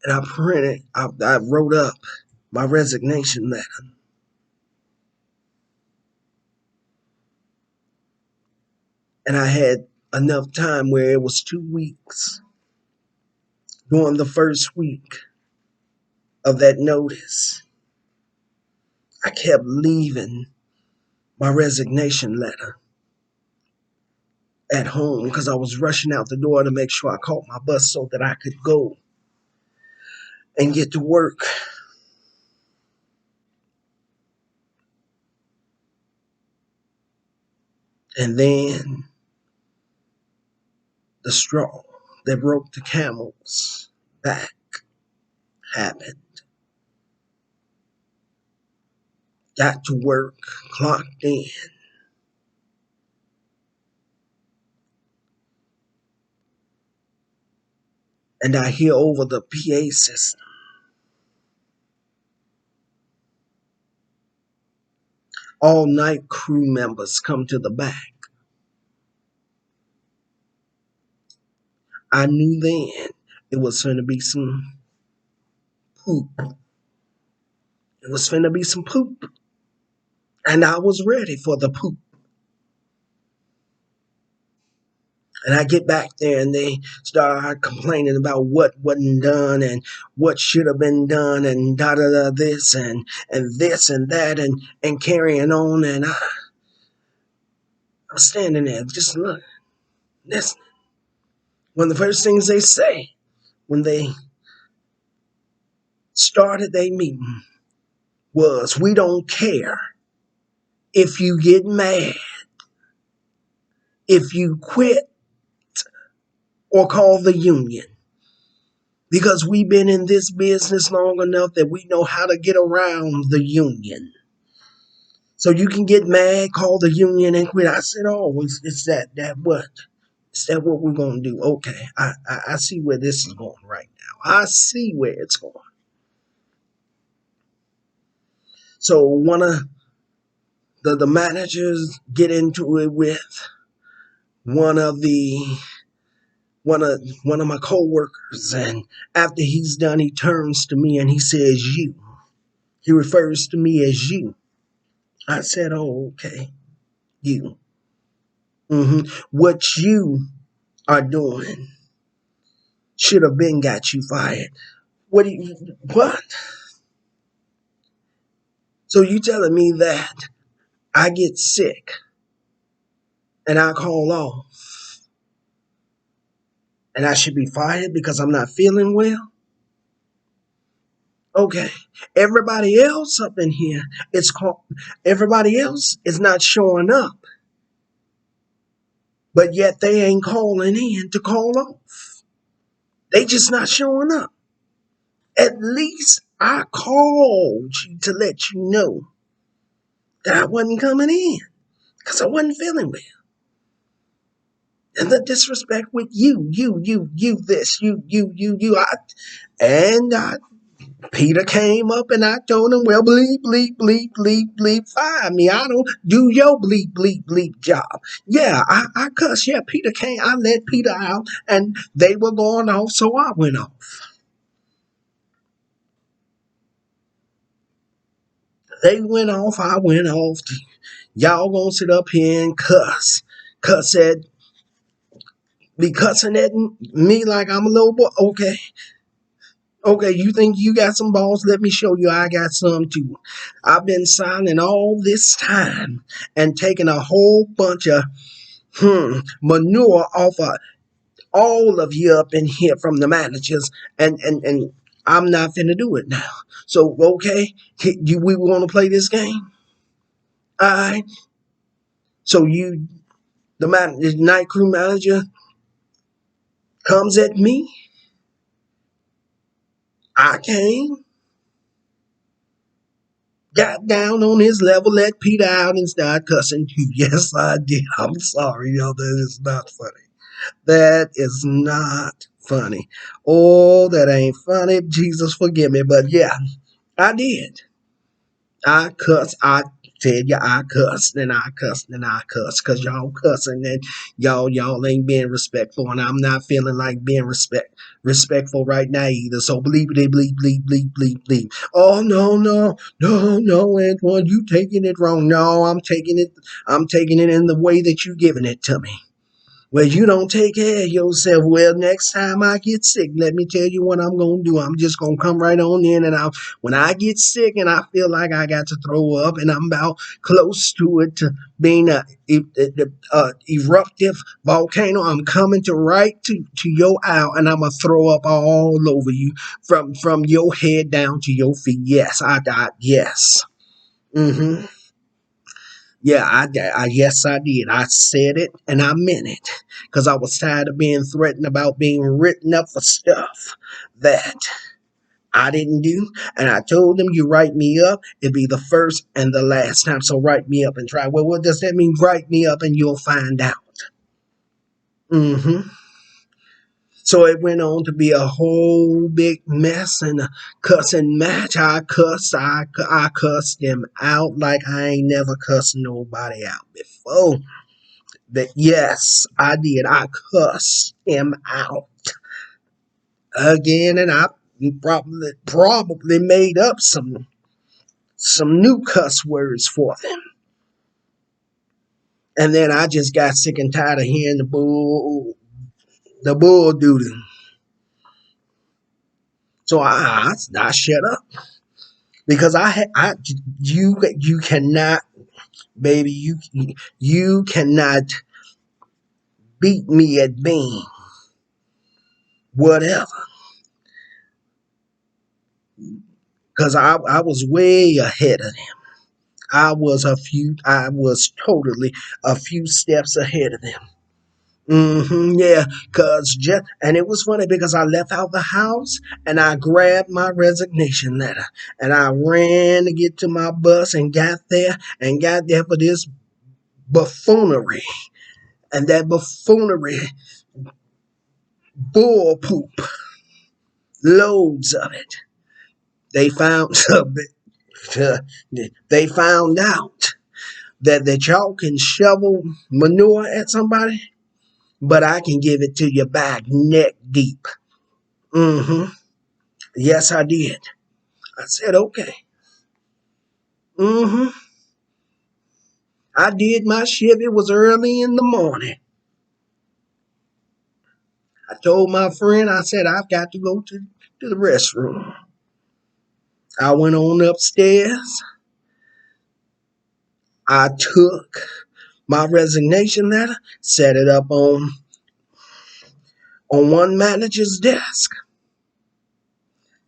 Speaker 1: and I wrote up my resignation letter. And I had enough time where it was 2 weeks. During the first week of that notice, I kept leaving my resignation letter at home because I was rushing out the door to make sure I caught my bus so that I could go and get to work. And then the straw that broke the camel's back happened. Got to work, clocked in, and I hear over the PA system, all night crew members come to the back. I knew then it was going to be some poop. It was finna be some poop. And I was ready for the poop. And I get back there and they start complaining about what wasn't done and what should have been done and da da da this and this and that and carrying on. And I was standing there just look, listening. One of the first things they say when they started their meeting was, "We don't care if you get mad, if you quit, or call the union. Because we've been in this business long enough that we know how to get around the union. So you can get mad, call the union and quit." I said, "Oh, it's that what? Is that what we're gonna do? Okay, I see where this is going right now. I see where it's going. So one of the managers get into it with one of the one of my coworkers, and after he's done, he turns to me and he says, "You." He refers to me as you. I said, "Oh, okay, you. What you are doing should have been got you fired. What do you what? So you telling me that I get sick and I call off and I should be fired because I'm not feeling well?" Okay. Everybody else up in here, it's called everybody else is not showing up, but yet they ain't calling in to call off. They just not showing up. At least I called you to let you know that I wasn't coming in because I wasn't feeling well. And the disrespect with you, this, you. And Peter came up and I told him, well, bleep, bleep, bleep, bleep, bleep, fire me. I don't do your bleep, bleep, bleep job. Yeah, I cuss. Yeah, Peter came. I let Peter out and they were going off, so I went off. They went off, I went off. Y'all gonna sit up here and cuss. Cuss at be cussing at me like I'm a little boy. Okay. Okay, you think you got some balls? Let me show you I got some too. I've been silent all this time and taking a whole bunch of manure off of all of you up in here from the managers, and I'm not finna do it now. So okay, we want to play this game. All right. So the night crew manager comes at me. I came, got down on his level, let Peter out, and started cussing you. Yes, I did. I'm sorry, y'all. That is not funny. That is not funny. Oh, that ain't funny. Jesus forgive me. But yeah, I did. I cussed. I said, yeah, I cussed and I cussed and I cussed because y'all cussing and y'all ain't being respectful, and I'm not feeling like being respectful right now either. So bleep bleep bleep bleep bleep bleep bleep. Oh no, Antoine, you taking it wrong. No, I'm taking it in the way that you giving it to me. Well, you don't take care of yourself. Well, next time I get sick, let me tell you what I'm going to do. I'm just going to come right on in, and when I get sick and I feel like I got to throw up and I'm about close to it, to being a eruptive volcano, I'm coming to your aisle, and I'm going to throw up all over you from your head down to your feet. Yes, I died. Yes. Mm-hmm. Yeah, yes, I did. I said it and I meant it because I was tired of being threatened about being written up for stuff that I didn't do. And I told them, you write me up, it'd be the first and the last time. So write me up and try. Well, what does that mean? Write me up and you'll find out. Mm-hmm. So it went on to be a whole big mess and a cussing match. I cussed them out like I ain't never cussed nobody out before. That yes, I did. I cussed him out again, and I probably made up some new cuss words for them. And then I just got sick and tired of hearing the bull doodle. So I shut up because you cannot, baby, you cannot beat me at being whatever, because I was way ahead of them. I was totally a few steps ahead of them. Yeah, and it was funny because I left out the house and I grabbed my resignation letter and I ran to get to my bus and got there for this buffoonery. And that buffoonery, bull poop, loads of it. They found they found out that y'all can shovel manure at somebody, but I can give it to you back neck deep. Mm-hmm. Yes, I did. I said, okay. Mm-hmm. I did my shift. It was early in the morning. I told my friend, I said, I've got to go to the restroom. I went on upstairs. I took my resignation letter, set it up on one manager's desk.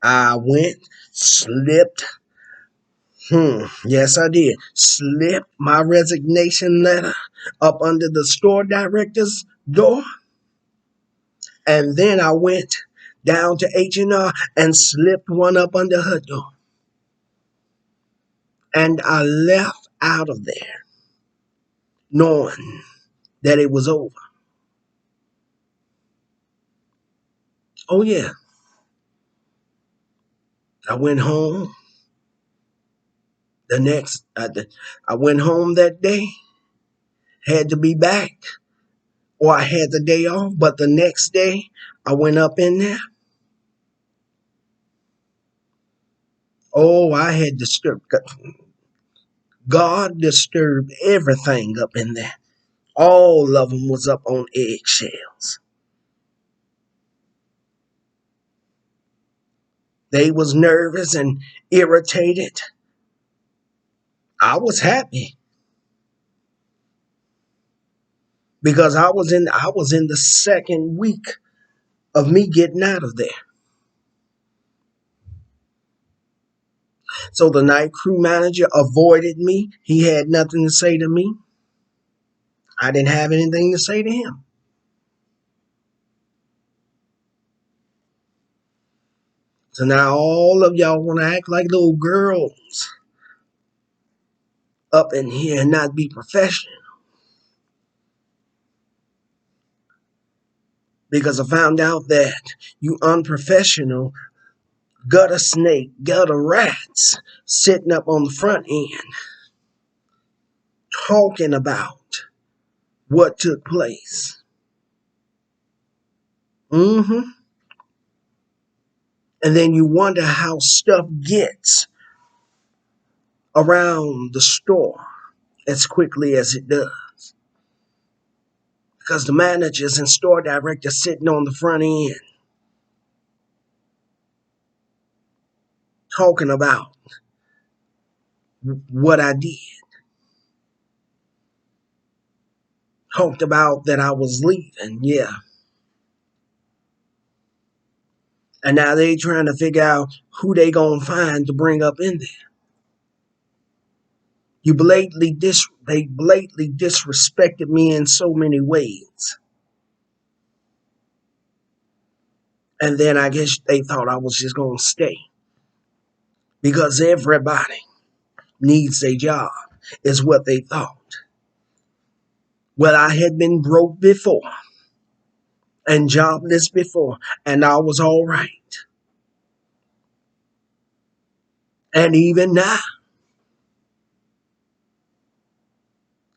Speaker 1: I went, slipped, yes I did, slipped my resignation letter up under the store director's door. And then I went down to H&R and slipped one up under her door. And I left out of there knowing that it was over. Oh yeah, I went home I went home that day, had to be back, or I had the day off, but the next day I went up in there. Oh, I had disturbed. God disturbed everything up in there. All of them was up on eggshells. They was nervous and irritated. I was happy because I was in the second week of me getting out of there. So the night crew manager avoided me. He had nothing to say to me. I didn't have anything to say to him. So now all of y'all want to act like little girls up in here and not be professional. Because I found out that you unprofessional gutter snake, gutter rats sitting up on the front end talking about what took place. Mm-hmm. And then you wonder how stuff gets around the store as quickly as it does. Because the managers and store directors sitting on the front end talking about what I did. Talked about that I was leaving, yeah. And now they trying to figure out who they gonna find to bring up in there. They blatantly disrespected me in so many ways. And then I guess they thought I was just gonna stay. Because everybody needs a job, is what they thought. Well, I had been broke before and jobless before, and I was all right. And even now,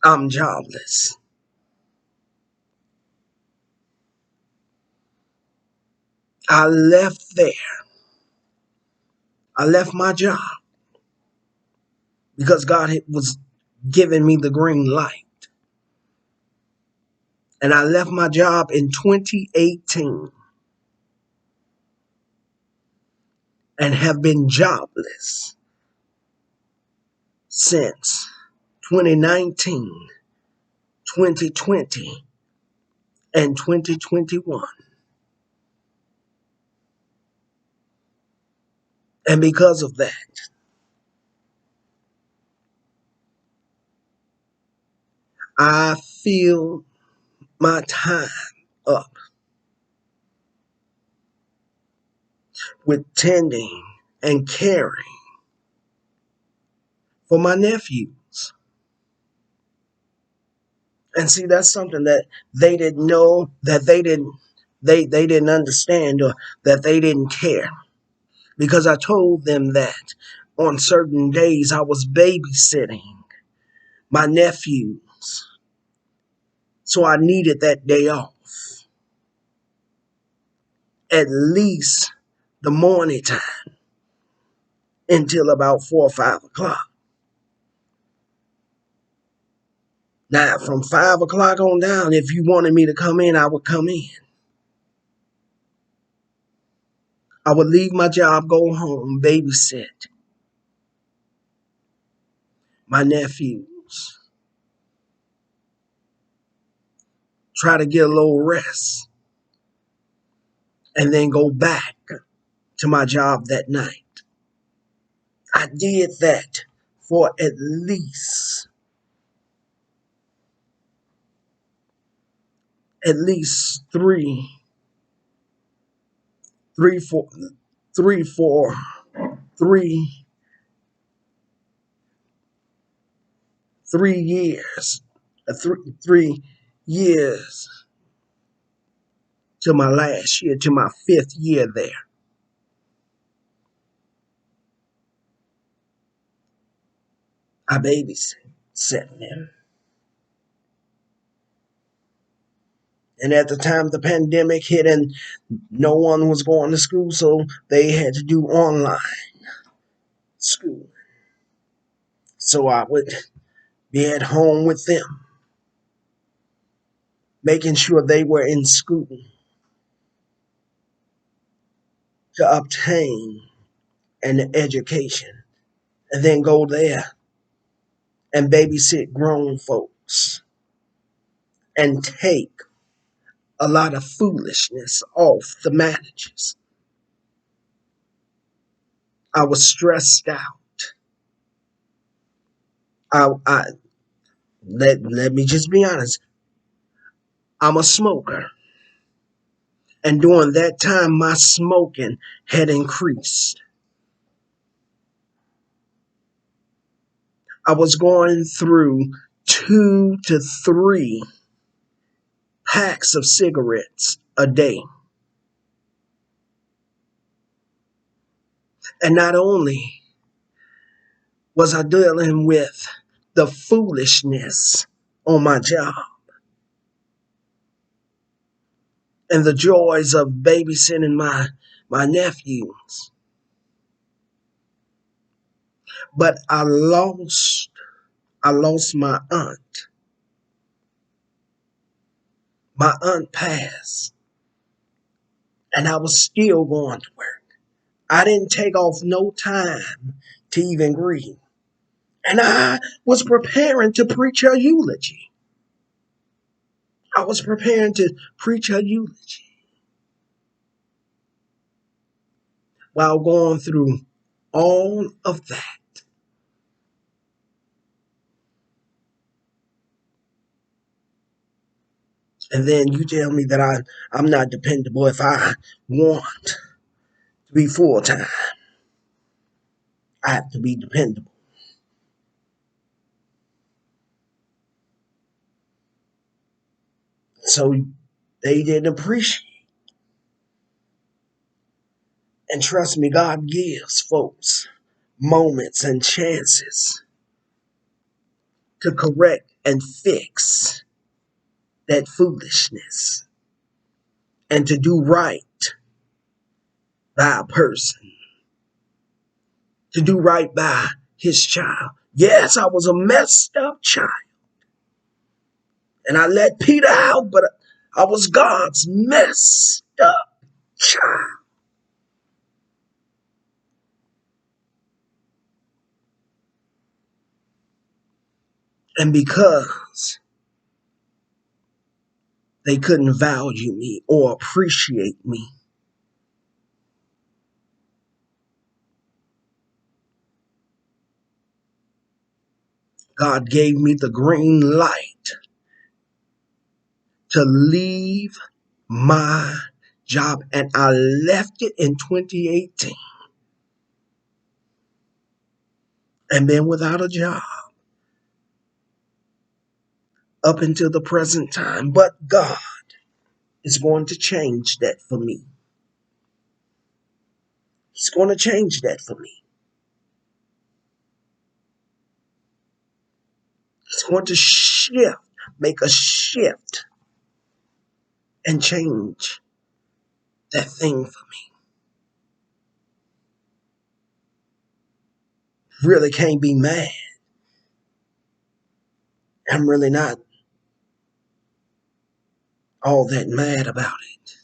Speaker 1: I'm jobless. I left there. I left my job because God was giving me the green light. And I left my job in 2018 and have been jobless since 2019, 2020, and 2021. And because of that, I feel my time up with tending and caring for my nephews. And see, that's something that they didn't know, that they didn't understand, or that they didn't care. Because I told them that on certain days I was babysitting my nephews. So I needed that day off. At least the morning time until about 4 or 5 o'clock. Now, from 5 o'clock on down, if you wanted me to come in, I would come in. I would leave my job, go home, babysit my nephews, try to get a little rest, and then go back to my job that night. I did that for at least three, four, three, four, three, 3 years, 3 years to my last year, to my 5th year there. I babysat them. And at the time the pandemic hit and no one was going to school, so they had to do online school. So I would be at home with them, making sure they were in school to obtain an education, and then go there and babysit grown folks and take a lot of foolishness off the managers. I was stressed out. I let me just be honest. I'm a smoker. And during that time, my smoking had increased. I was going through 2 to 3 packs of cigarettes a day. And not only was I dealing with the foolishness on my job and the joys of babysitting my nephews, but I lost my aunt. My aunt passed, and I was still going to work. I didn't take off no time to even grieve. And I was preparing to preach her eulogy. I was preparing to preach her eulogy while going through all of that. And then you tell me that I'm not dependable. If I want to be full time, I have to be dependable. So they didn't appreciate. And trust me, God gives folks moments and chances to correct and fix that foolishness and to do right by a person, to do right by his child. Yes, I was a messed up child. And I let Peter out, but I was God's messed up child. And because they couldn't value me or appreciate me, God gave me the green light to leave my job. And I left it in 2018 and been without a job up until the present time. But God is going to change that for me. He's going to change that for me. He's going to shift, make a shift, and change that thing for me. Really can't be mad. I'm really not all that mad about it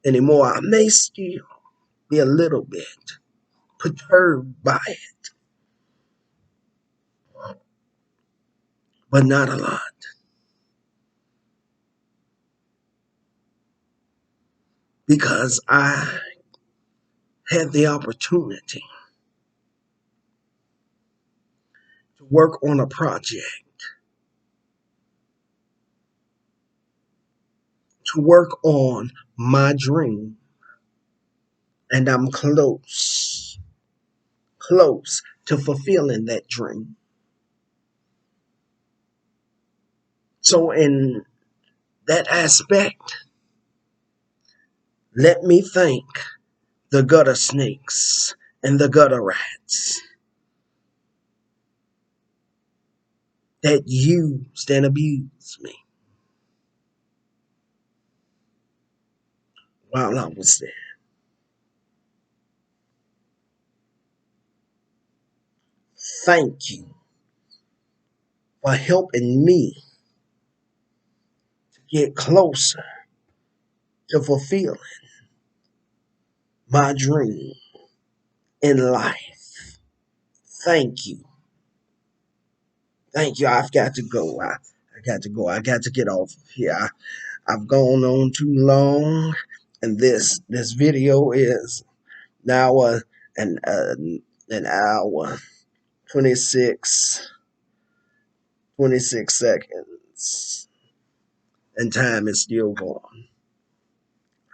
Speaker 1: anymore. I may still be a little bit perturbed by it, but not a lot. Because I had the opportunity to work on a project, to work on my dream, and I'm close to fulfilling that dream. So, in that aspect, let me thank the gutter snakes and the gutter rats that used and abused me while I was there. Thank you for helping me to get closer to fulfilling my dream in life. Thank you. Thank you. I've got to go. I got to go. I got to get off of here. I've gone on too long, and this video is now an hour 26 seconds, and time is still gone.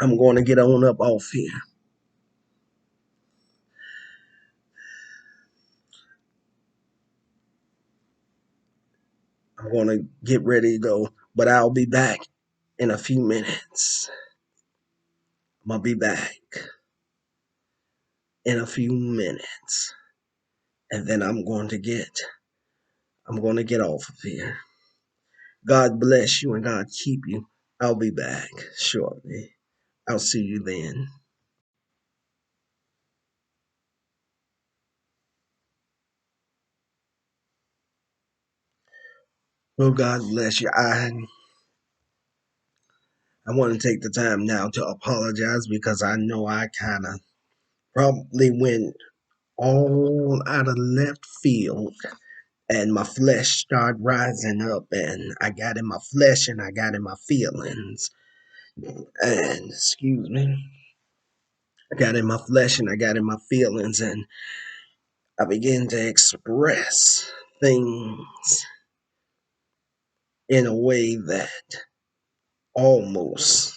Speaker 1: I'm going to get on up off here. I'm going to get ready to go, but I'll be back in a few minutes. I'm going to be back in a few minutes, and then I'm going to get off of here. God bless you and God keep you. I'll be back shortly. I'll see you then. Well, God bless you. I want to take the time now to apologize because I know I kind of probably went all out of left field and my flesh started rising up and I got in my flesh and I got in my feelings. And excuse me, I got in my flesh and I got in my feelings and I began to express things in a way that almost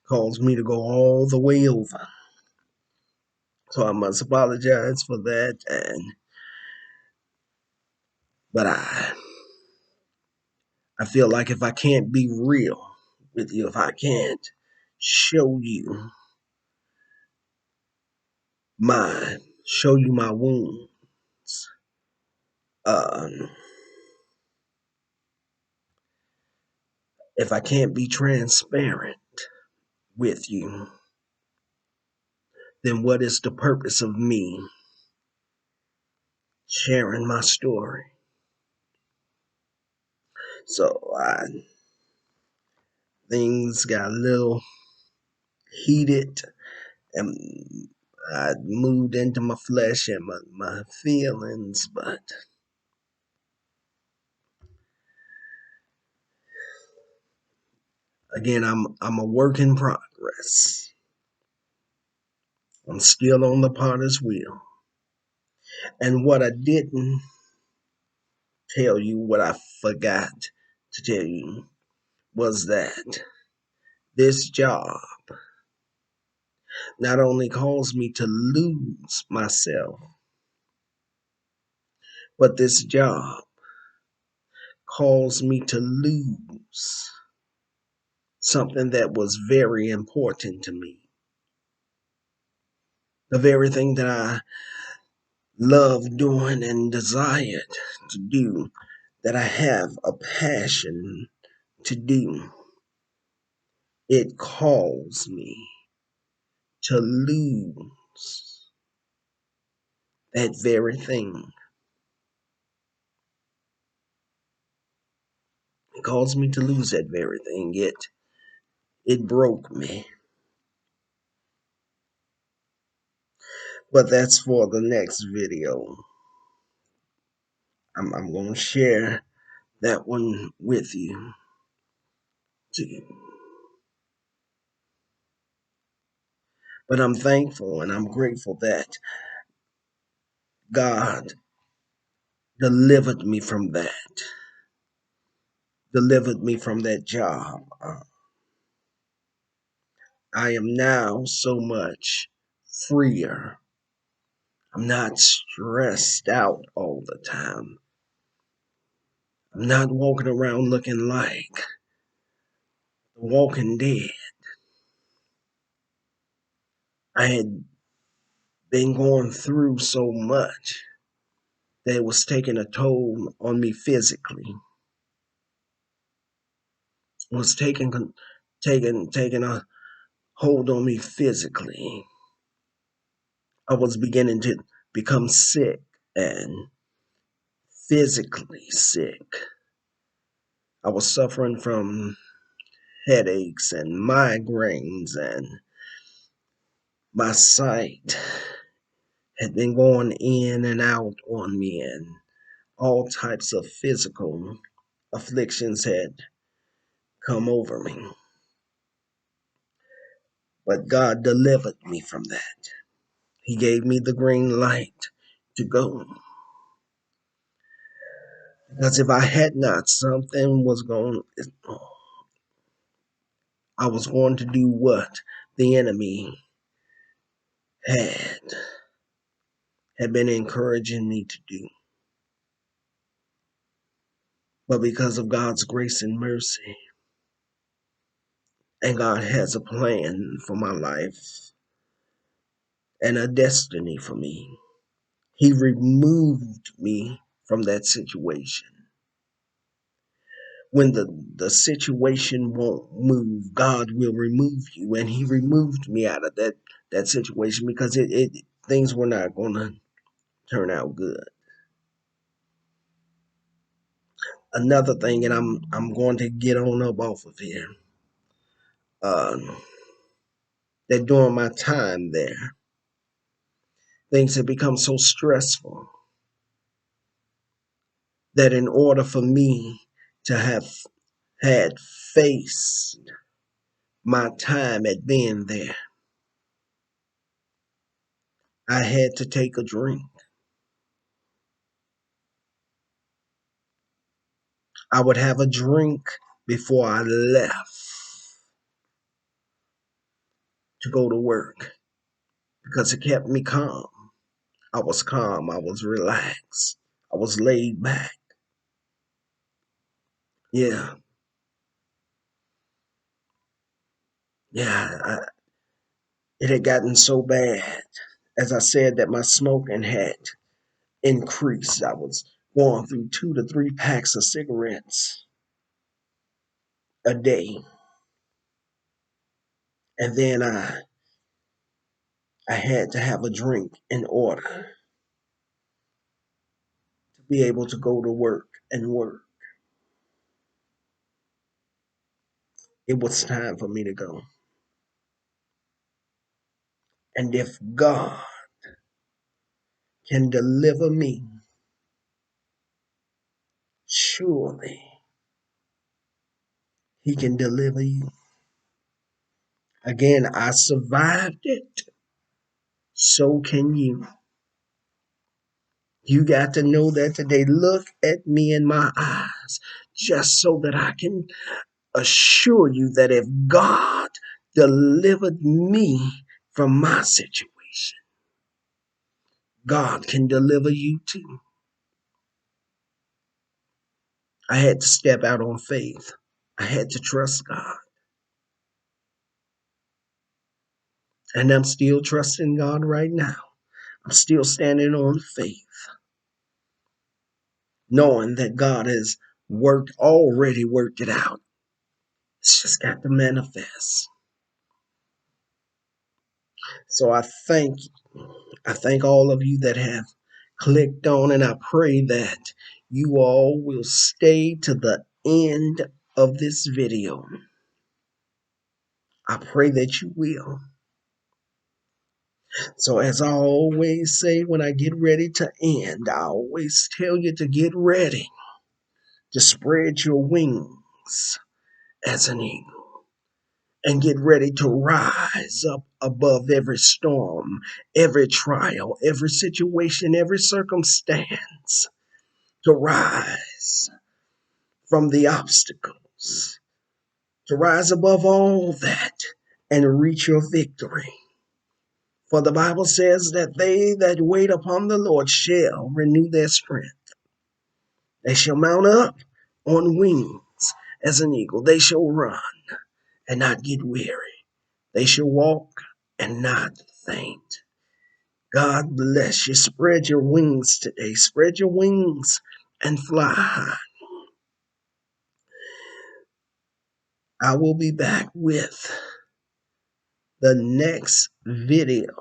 Speaker 1: caused me to go all the way over. So I must apologize for that. But I feel like if I can't be real with you, if I can't show you my wounds, um, if I can't be transparent with you, then what is the purpose of me sharing my story? So things got a little heated and I moved into my flesh and my feelings, but again, I'm a work in progress. I'm still on the potter's wheel. And what I didn't tell you, what I forgot to tell you, was that this job not only caused me to lose myself, but this job caused me to lose something that was very important to me. The very thing that I loved doing and desired to do, that I have a passion to do, it caused me to lose that very thing. It caused me to lose that very thing. It broke me. But that's for the next video. I'm going to share that one with you too. But I'm thankful and I'm grateful that God delivered me from that, delivered me from that job. I am now so much freer. I'm not stressed out all the time. I'm not walking around looking like the Walking Dead. I had been going through so much that it was taking a toll on me physically. It was taking a hold on me physically. I was beginning to become sick and physically sick. I was suffering from headaches and migraines, and my sight had been going in and out on me, and all types of physical afflictions had come over me. But God delivered me from that. He gave me the green light to go. Because if I had not, something was going, I was going to do what the enemy had been encouraging me to do. But because of God's grace and mercy, and God has a plan for my life and a destiny for me, He removed me from that situation. When the situation won't move, God will remove you. And He removed me out of that situation because things were not going to turn out good. Another thing, and I'm going to get on up off of here, that during my time there, things have become so stressful that in order for me to have had faced my time at being there, I had to take a drink. I would have a drink before I left to go to work because it kept me calm. I was calm. I was relaxed. I was laid back. Yeah. Yeah. It had gotten so bad, as I said, that my smoking had increased. I was going through 2 to 3 packs of cigarettes a day. And then I had to have a drink in order to be able to go to work and work. It was time for me to go. And if God can deliver me, surely He can deliver you. Again, I survived it. So can you. You got to know that today. Look at me in my eyes, just so that I can assure you that if God delivered me from my situation, God can deliver you too. I had to step out on faith. I had to trust God. And I'm still trusting God right now. I'm still standing on faith, knowing that God has already worked it out. It's just got to manifest. So I thank all of you that have clicked on, and I pray that you all will stay to the end of this video. I pray that you will. So as I always say when I get ready to end, I always tell you to get ready to spread your wings as an eagle and get ready to rise up above every storm, every trial, every situation, every circumstance, to rise from the obstacles, to rise above all that and reach your victory. For the Bible says that they that wait upon the Lord shall renew their strength. They shall mount up on wings as an eagle. They shall run and not get weary. They shall walk and not faint. God bless you. Spread your wings today. Spread your wings and fly high. I will be back with the next video.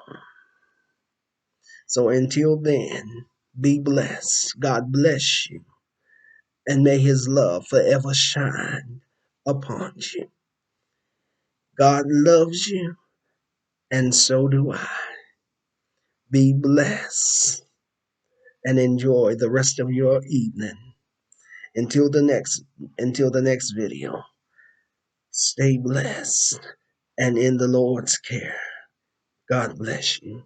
Speaker 1: So until then, be blessed. God bless you. And may his love forever shine upon you. God loves you, and so do I. Be blessed and enjoy the rest of your evening. Until the next video, stay blessed and in the Lord's care. God bless you.